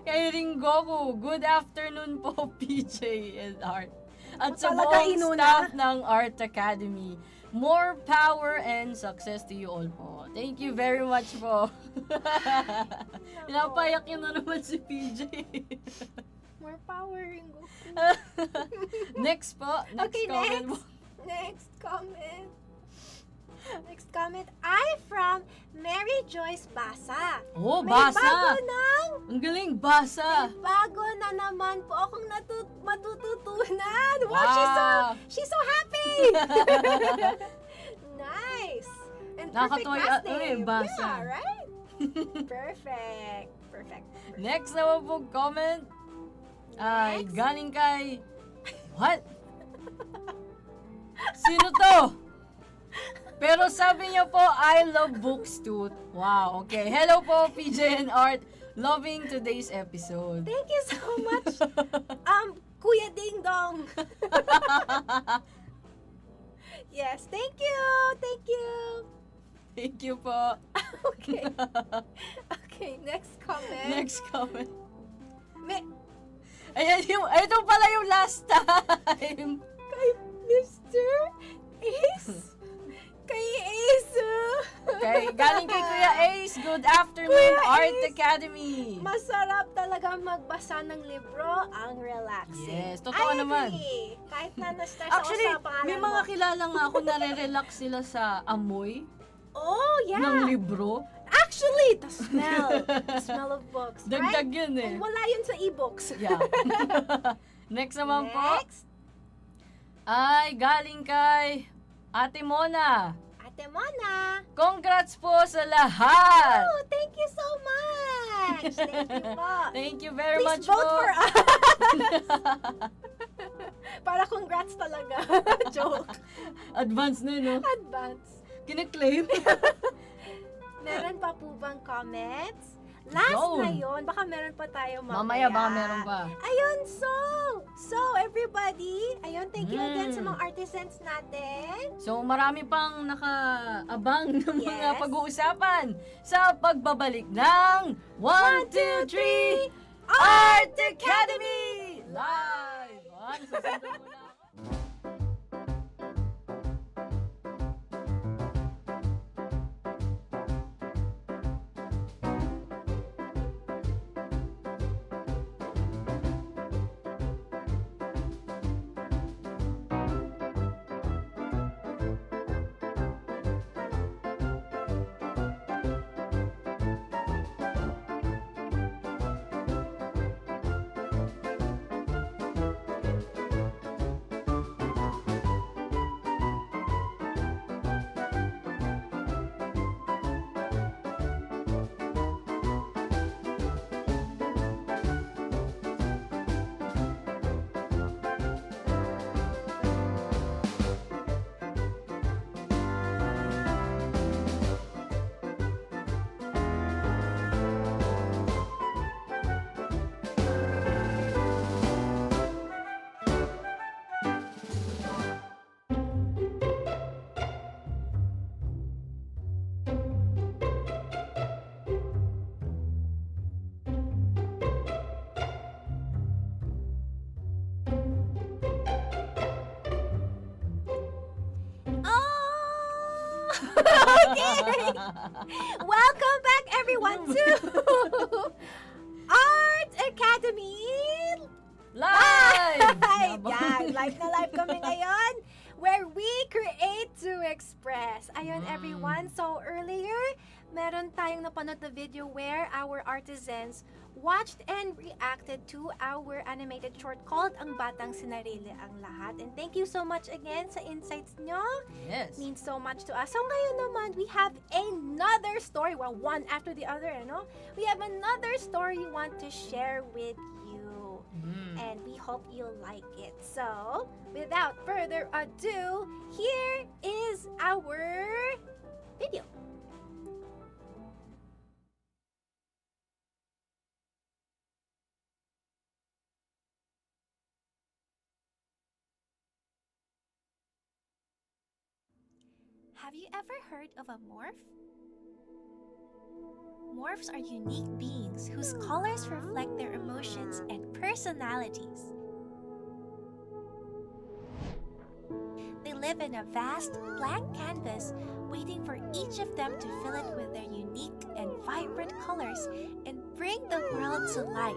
kay Ringoku. Good afternoon po, PJ and Art. At sa Talaga buong inuna? staff ng Art Academy. More power and success to you all po. Thank you very much po. Pinapayak yun na naman si PJ. More power, Ringo. Next po. Next Okay, comment po. Next comment. Next comment ay from Mary Joyce Basa. Oh, May basa! bago nang Ang galing, basa! bago na naman po akong matututunan. Wow, Wow. she's so happy. Nice. And perfect Nakakatuwa last yung name. basa. Yeah, right? Perfect. Next naman po comment ay galing kay... What? Sino to? Pero sabi niya po, I love books too. Wow, okay. Hello po, PJ and Art. Loving today's episode. Thank you so much. Kuya Ding Dong. Yes, thank you. Thank you po. Okay. Okay, next comment. Next comment. May, Ito pala yung last time. kay Mr. Ace. Kay Ace. Okay, galing kay Kuya Ace. Good afternoon, Kuya Art Ace. Academy. Masarap talaga magbasa ng libro, ang relaxing. Yes, totoo I naman. agree. Kahit na na-stress Actually, ako sa pangalan may mo. mga kilala nga ako nare-relax sila sa amoy Oh, yeah. ng libro. Actually, the smell of books, Dagdag right? yun eh. And wala yun sa ebooks. Yeah. Next naman po Next, ay galing kay Ate Mona. Ate Mona. Congrats po sa lahat! Oh, thank you so much. Thank you po. Thank you very Please much vote po. for us. Para congrats talaga. Joke. Advance na yun, no? Advance. Kine-claim. Meron pa po bang comments? Last Go. na yun. Baka meron pa tayo mamaya. Mamaya baka meron pa. Ayun, so everybody. Ayun, thank you again sa mga artisans natin. So, marami pang nakaabang ng mga Yes. pag-uusapan sa pagbabalik ng 1, 2, 3 Art Academy! Live! Nasusunod muna ako. Okay. Welcome back everyone to Art Academy Live! Yan, live na live kami ngayon where we create to express. Ayun everyone, so earlier meron tayong napanood na video where our artisans watched and reacted to our animated short called Ang Batang Sinarili Ang Lahat. And thank you so much again sa insights nyo. Yes. Means so much to us. So ngayon naman, we have another story. Well, one after the other, ano? We have another story we want to share with you. And we hope you'll like it. So, without further ado, here is our video. Have you ever heard of a morph? Morphs are unique beings whose colors reflect their emotions and personalities. They live in a vast, blank canvas, waiting for each of them to fill it with their unique and vibrant colors and bring the world to life.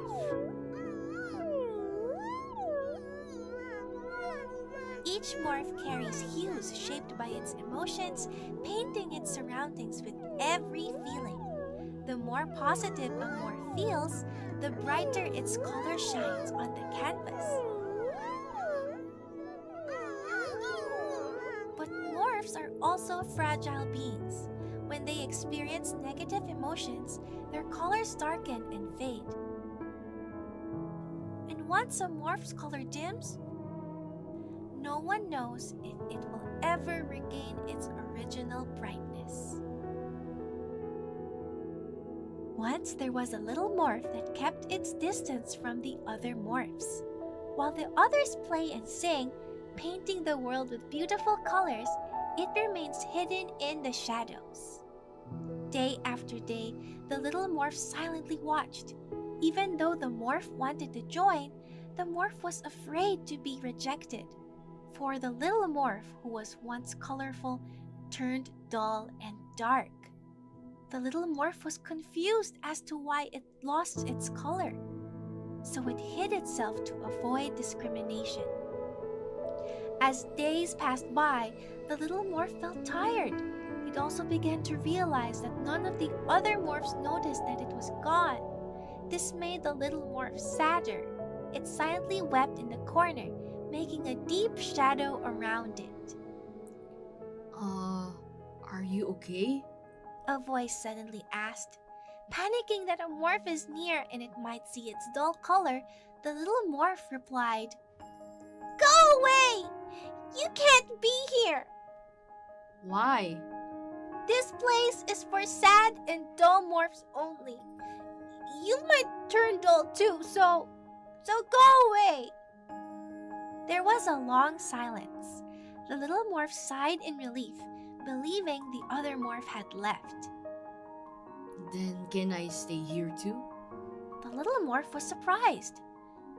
Each morph carries hues shaped by its emotions, painting its surroundings with every feeling. The more positive a morph feels, the brighter its color shines on the canvas. But morphs are also fragile beings. When they experience negative emotions, their colors darken and fade. And once a morph's color dims, no one knows if it will ever regain its original brightness. Once there was a little morph that kept its distance from the other morphs. While the others play and sing, painting the world with beautiful colors, it remains hidden in the shadows. Day after day, the little morph silently watched. Even though the morph wanted to join, the morph was afraid to be rejected. For the little morph, who was once colorful, turned dull and dark. The little morph was confused as to why it lost its color, so it hid itself to avoid discrimination. As days passed by, the little morph felt tired. It also began to realize that none of the other morphs noticed that it was gone. This made the little morph sadder. It silently wept in the corner, making a deep shadow around it. Are you okay? A voice suddenly asked. Panicking that a morph is near and it might see its dull color, the little morph replied, "Go away! You can't be here! Why? This place is for sad and dull morphs only. You might turn dull too, so go away." was a long silence. The little morph sighed in relief, believing the other morph had left. Then can I stay here too? The little morph was surprised.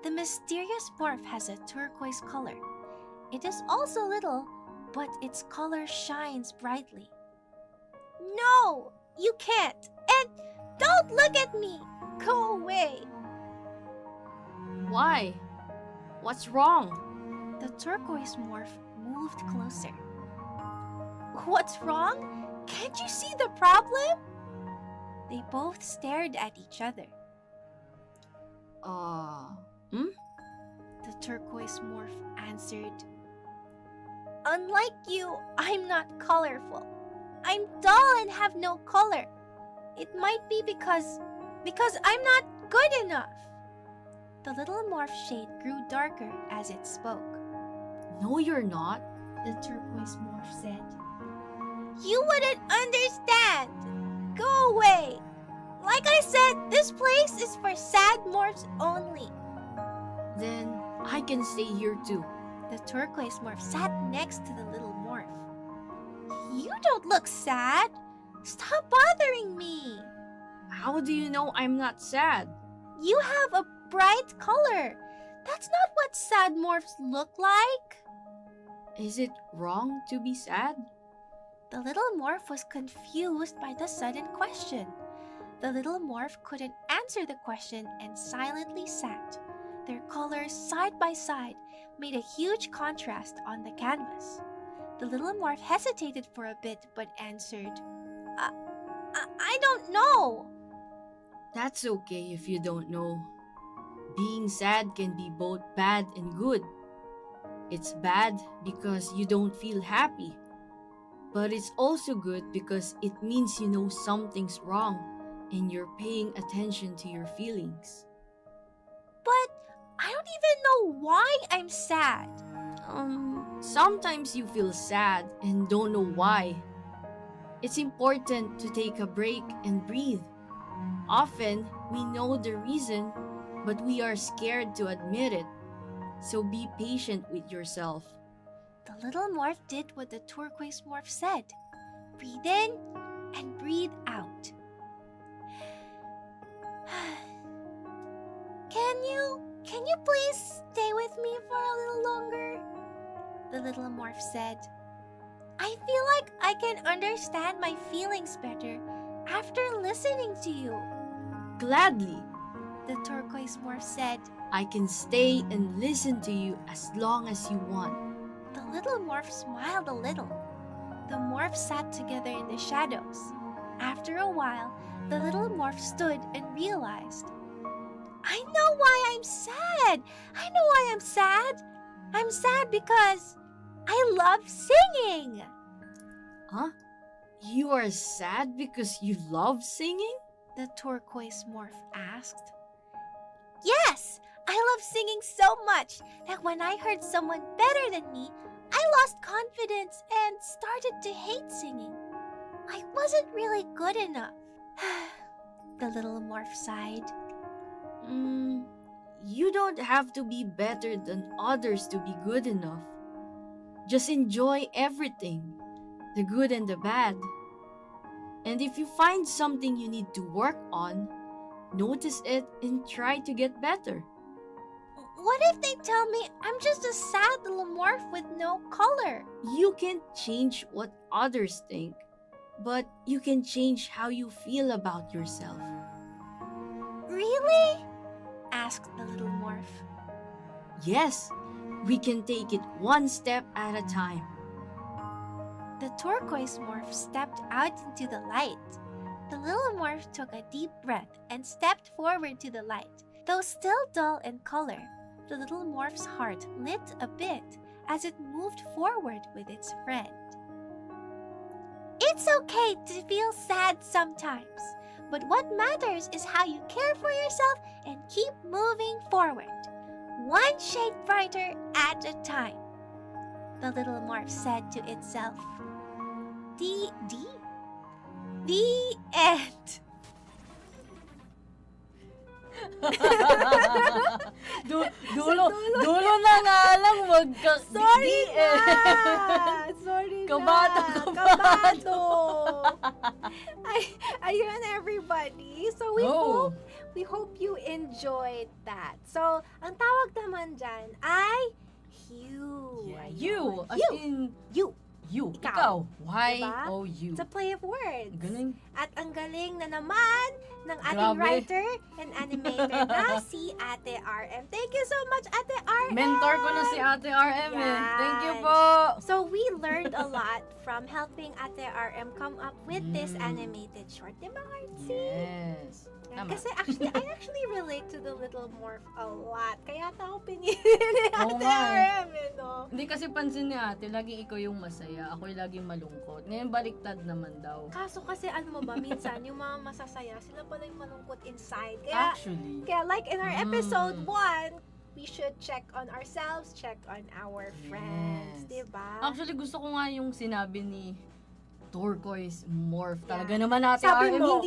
The mysterious morph has a turquoise color. It is also little, but its color shines brightly. No, you can't. And don't look at me. Go away. Why? What's wrong? The turquoise morph moved closer. What's wrong? Can't you see the problem? They both stared at each other. The turquoise morph answered. Unlike you, I'm not colorful. I'm dull and have no color. It might be because I'm not good enough. The little morph shade grew darker as it spoke. No, you're not. The turquoise morph said. You wouldn't understand. Go away. Like I said, this place is for sad morphs only. Then I can stay here too. The turquoise morph sat next to the little morph. You don't look sad. Stop bothering me. How do you know I'm not sad? You have a bright color. That's not what sad morphs look like. Is it wrong to be sad? The little morph was confused by the sudden question. The little morph couldn't answer the question and silently sat. Their colors side by side made a huge contrast on the canvas. The little morph hesitated for a bit but answered, I don't know. That's okay if you don't know. Being sad can be both bad and good. It's bad because you don't feel happy. But it's also good because it means you know something's wrong and you're paying attention to your feelings. But I don't even know why I'm sad. Sometimes you feel sad and don't know why. It's important to take a break and breathe. Often, we know the reason, but we are scared to admit it. So be patient with yourself. The little morph did what the turquoise morph said. Breathe in and breathe out. Can you please stay with me for a little longer? The little morph said. I feel like I can understand my feelings better after listening to you. Gladly, The turquoise morph said. I can stay and listen to you as long as you want. The little morph smiled a little. The morphs sat together in the shadows. After a while, the little morph stood and realized. I know why I'm sad. I know why I'm sad. I'm sad because I love singing. Huh? You are sad because you love singing? The turquoise morph asked. Yes, I love singing so much that when I heard someone better than me, I lost confidence and started to hate singing. I wasn't really good enough. The little morph sighed. You don't have to be better than others to be good enough. Just enjoy everything, the good and the bad. And if you find something you need to work on, notice it and try to get better. What if they tell me I'm just a sad little morph with no color? You can't change what others think, but you can change how you feel about yourself. Really? Asked the little morph. Yes, we can take it one step at a time. The turquoise morph stepped out into the light. The little morph took a deep breath and stepped forward to the light. Though still dull in color, the little morph's heart lit a bit as it moved forward with its friend. It's okay to feel sad sometimes, but what matters is how you care for yourself and keep moving forward, one shade brighter at a time, the little morph said to itself. The end. Dulo na nga lang, wag ka. Sorry di- na! Sorry Kabado, na! kabado. Ayun, everybody. So, Oh. we hope you enjoyed that. So, ang tawag naman dyan ay you. Yeah, Ayun. you. As You. in, You. you. Ikaw. Ikaw. Why? Diba? Oh, you. It's a play of words. Galing. At ang galing na naman ng ating Grabe. writer and animator na si Ate RM. Thank you so much, Ate RM! Mentor ko na si Ate RM eh. Yan. Thank you po. So we learned a lot from helping Ate RM come up with this Mm. animated short. Diba, Artsy? Yes. Yeah, Tama. kasi I actually relate to the little morph a lot. Kaya ako pinili ni Oo Ate nga eh. RM, you know? Hindi kasi pansin ni ate, laging ikaw yung masaya. Ako yung laging malungkot. Ngayon baliktad naman daw. Kaso kasi ano mo ba, minsan yung mga masasaya, sila pala yung malungkot inside. Kaya, Actually. kaya like in our episode Mm. 1, we should check on ourselves, check on our friends. Yes. Diba? Actually, gusto ko nga yung sinabi ni turquoise morph. Yeah. Talaga naman ate Sabi RM, mo.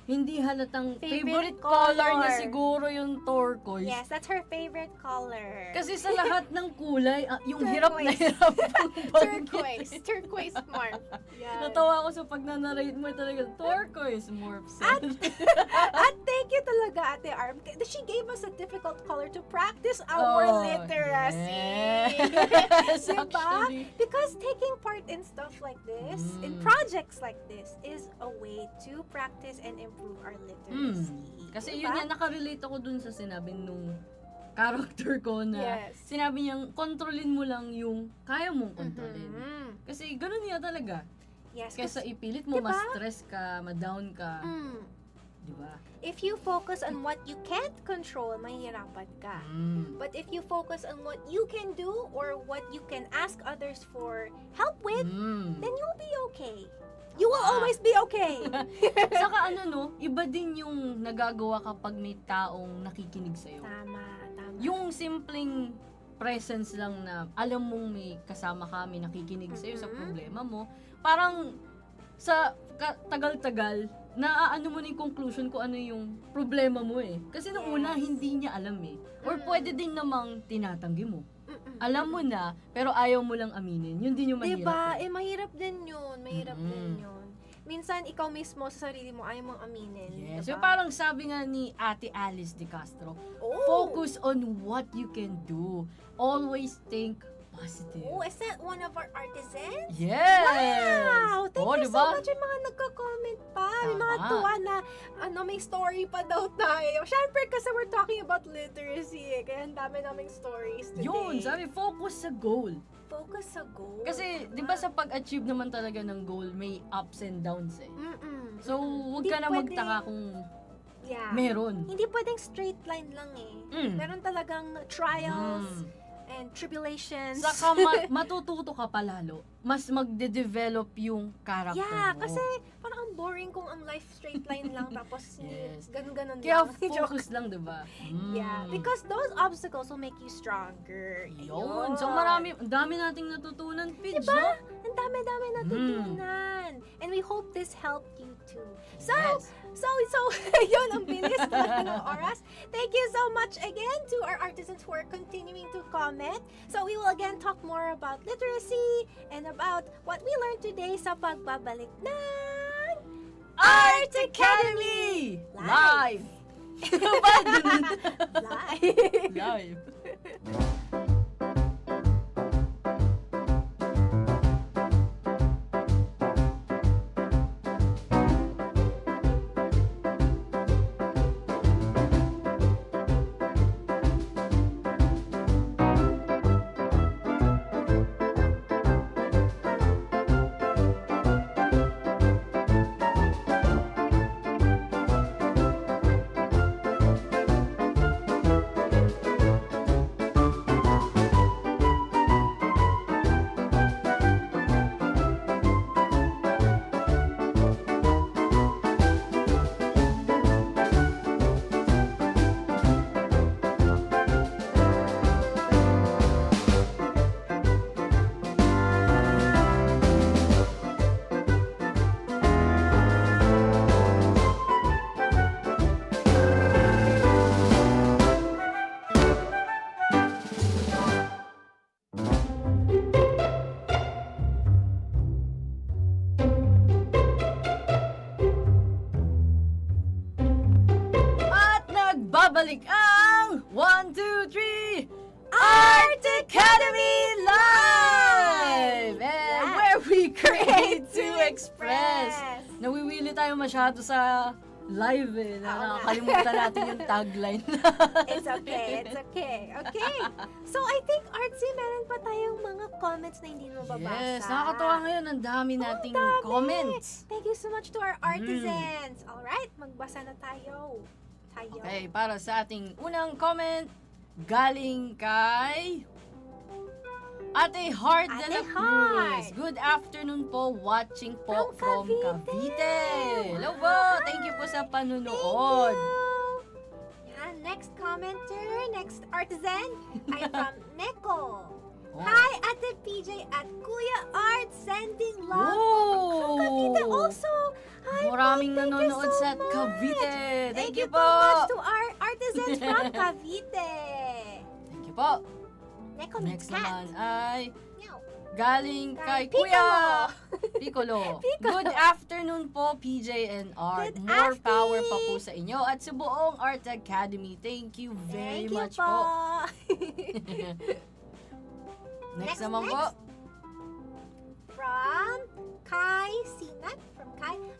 hindi halatang Favorite favorite color niya color. siguro yung turquoise. Yes, that's her favorite color. Kasi sa lahat ng kulay, yung hirap na Turquoise. hirap ang turquoise. Turquoise morph. Yeah. Natawa ako sa pag nanarrate mo talaga, turquoise morph. At thank you talaga, Ate Arm. She gave us a difficult color to practice our literacy. Yes, Diba? actually. Because taking part in stuff like this, in Mm. projects like this, is a way to practice and improve our literacy. Kasi Diba? yun yan, nakarelate ako dun sa sinabi nung character ko na Yes. sinabi niyang kontrolin mo lang yung kaya mong kontrolin. Mhm. Kasi ganun niya talaga. Yes, Kaysa kasi ipilit mo, diba? ma-stress ka, ma-down ka. mm, Di ba? if you focus on what you can't control, mahihirapan ka. But if you focus on what you can do or what you can ask others for help with, then you'll be okay. You will always be okay. Saka ano no, iba din yung nagagawa kapag may taong nakikinig sa'yo. Tama. Yung simpleng presence lang na alam mong may kasama ka, may nakikinig sa'yo sa problema mo, parang sa tagal-tagal, naaano mo na yung conclusion kung ano yung problema mo eh. Kasi nung una, hindi niya alam eh. Or pwede din namang tinatanggi mo. Alam mo na, pero ayaw mo lang aminin. Yun din yung mahirap. Diba? eh. Mahirap din yun. Mahirap din yun. Minsan, ikaw mismo sa sarili mo, ayaw mong aminin. Yes. Diba? So parang sabi nga ni Ate Alice De Castro, Oh. focus on what you can do. Always think positive. Oh, is that one of our artisans? Yes! Wow! Thank Oh, you diba? so much. Yung mga nagko-comment pa. May mga Tama. tuwa na, may story pa daw tayo. Siyempre, kasi we're talking about literacy eh. Kaya ang dami naming stories today. Yun, sabi, focus sa goal. Focus sa goal. Kasi, di ba sa pag-achieve naman talaga ng goal, may ups and downs eh. Mm-mm. So, huwag Hindi ka na pwede- magtaka kung Yeah. meron. Hindi pwedeng straight line lang eh. Mm. Meron talagang trials Mm. and tribulations. Saka matututo ka pa lalo. Mas magde-develop yung character Yeah, mo. kasi parang ang boring kung ang life straight line lang tapos Yes. ganun-ganun Kaya lang. Joke. focus lang, di ba? Yeah, because those obstacles will make you stronger. Yun. So, ang dami nating natutunan, Pidge, Diba? no? Ang dami-dami natutunan. And we hope this helped you too. So, Yes. so, yun, ang bilis talaga ng oras. Thank you so much again to our artisans who are continuing to comment. So, we will again talk more about literacy and about what we learned today sa pagbabalik ng Art Academy! Live! Live! Live! Express. Nawiwili tayo masyado sa live nakakalimutan natin yung tagline. It's okay. Okay. So, I think, Artsy, meron pa tayong mga comments na hindi mo mababasa. Yes, nakakatawa ngayon. Ang dami nating comments. Thank you so much to our artisans. Alright, magbasa na tayo. Okay, para sa ating unang comment, galing kay Ate Heart de la Cruz. Good afternoon po, watching po from Cavite. Hello po, thank you po sa panunood. Yan, next commenter, next artisan ay from Neko. Hi, Ate PJ at Kuya Art, sending love from Cavite also. Hi, maraming thank nanonood you so sa much. Cavite. Thank you so much po. to our artisans from Cavite. Thank you po. Next naman ay galing kay Kuya Piccolo. Good afternoon po, PJ and Art. More power pa po sa inyo at sa buong Art Academy. Thank you very much po. Next naman po. From Kai Sinat.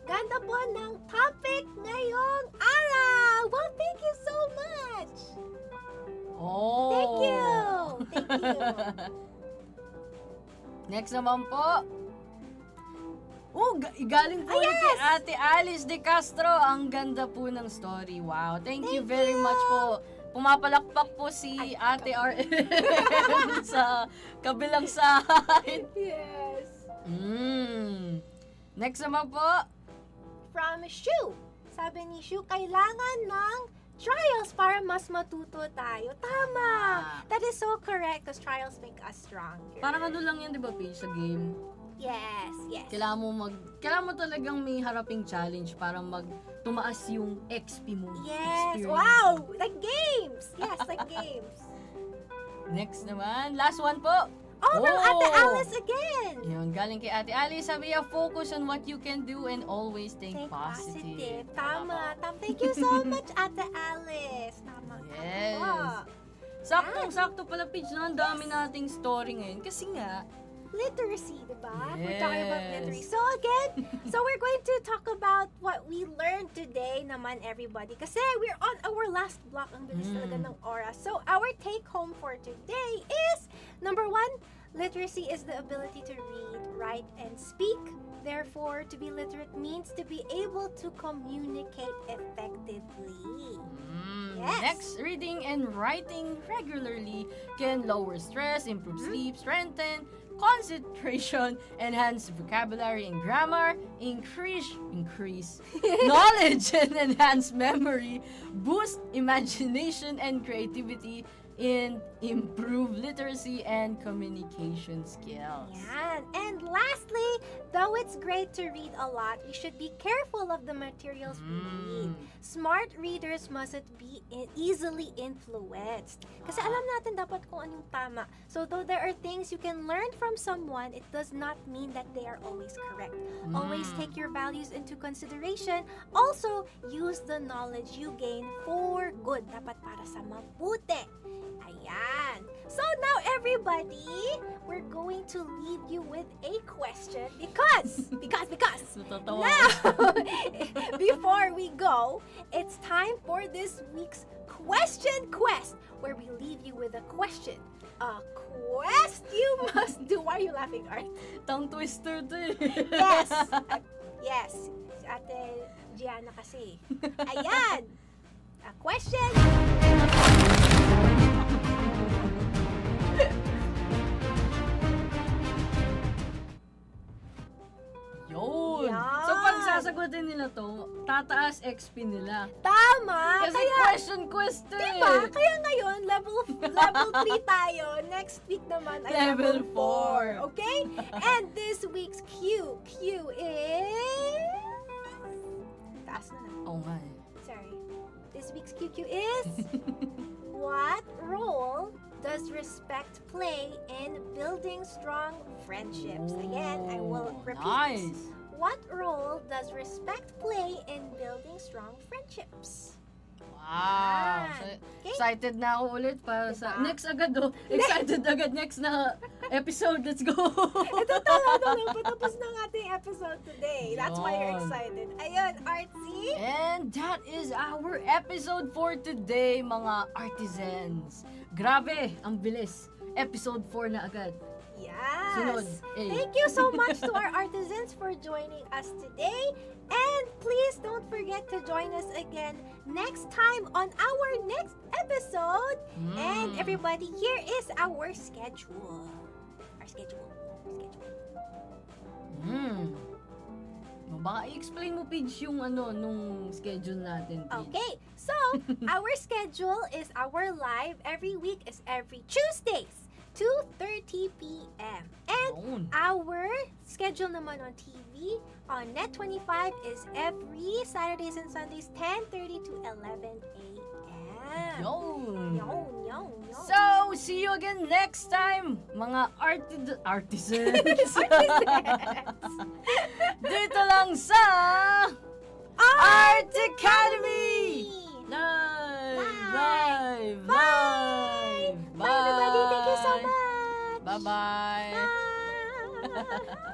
Ganda po ng topic ngayong araw. Wow, thank you so much. Oh. Thank you. Next naman po. Galing po kay Ate Alice De Castro. Ang ganda po ng story. Wow. Thank you very much po. Pumapalakpak po si Ate RN sa kabilang side. Yes. Next naman po. From Shu. Sabi ni Shu, kailangan ng trials para mas matuto tayo. Tama! That is so correct because trials make us stronger. Parang ano lang yan, di ba, Paige, sa game? Yes. Kailangan mo talagang may haraping challenge para tumaas yung XP mo. Yes! Experience. Wow! Like games! Yes, like games. Next naman, last one po. From Ate Alice again! Yun, galing kay Ate Alice. Sabi niya, focus on what you can do and always think positive. Tama. Thank you so much, Ate Alice. Tama. Yes. Saktong-sakto pala, Paige, no? Ang dami nating story ngayon. Kasi nga, literacy, diba? Yes. We're talking about literacy. So again, we're going to talk about what we learned today naman, everybody. Kasi we're on our last block. Ang bilis talaga ng oras. So our take home for today is, number 1, literacy is the ability to read, write, and speak. Therefore, to be literate means to be able to communicate effectively. Yes. Next, reading and writing regularly can lower stress, improve sleep, strengthen concentration, enhance vocabulary and grammar, increase knowledge and enhance memory, boost imagination and creativity, and improve literacy and communication skills. Yan. And lastly, though it's great to read a lot, we should be careful of the materials we read. Smart readers mustn't be easily influenced. Kasi alam natin dapat kung anong tama. So though there are things you can learn from someone, it does not mean that they are always correct. Always take your values into consideration. Also, use the knowledge you gain for good. Dapat para sa mabuti. Ayan. So now everybody, we're going to leave you with a question because now, before we go, it's time for this week's Question Quest, where we leave you with a question. A quest you must do. Why are you laughing, Art? Tongue twister to eh. Yes. Yes. Si Ate Gianna kasi. Ayan. A question. Yun. So pag sasagutin nila to, tataas XP nila. Tama. Kasi question eh. Diba? Kaya ngayon, level 3 tayo. Next week naman ay level 4. Okay? And this week's Q is... Taas na lang. Oo nga eh. Sorry. This week's QQ is... What role does respect play in building strong friendships? Again, I will repeat. Nice. What role does respect play in building strong friendships? Wow. So, excited na ako ulit para sa next agad Excited agad next na episode. Let's go! Ito talaga lang, patapos ng ating episode today. That's why you're Yun. excited. Ayun, Artsy. And that is our episode for today, mga artisans. Grabe, ang bilis. Episode 4 na agad. Yes. Sunod. A. Thank you so much to our artisans for joining us today. And please don't forget to join us again next time on our next episode. And everybody, here is our schedule. Our schedule. Baka i-explain mo, Pidge, yung nung schedule natin, Pidge. Okay, so our schedule is our live every week is every Tuesdays, 2:30 p.m. And Yun. our schedule naman on TV on Net25 is every Saturdays and Sundays, 10:30 to 11 a.m. Yun. Yon. So, see you again next time, mga artisans. Dito lang sa Art Academy! Live! Bye, everybody. Thank you so much. Bye-bye! Bye.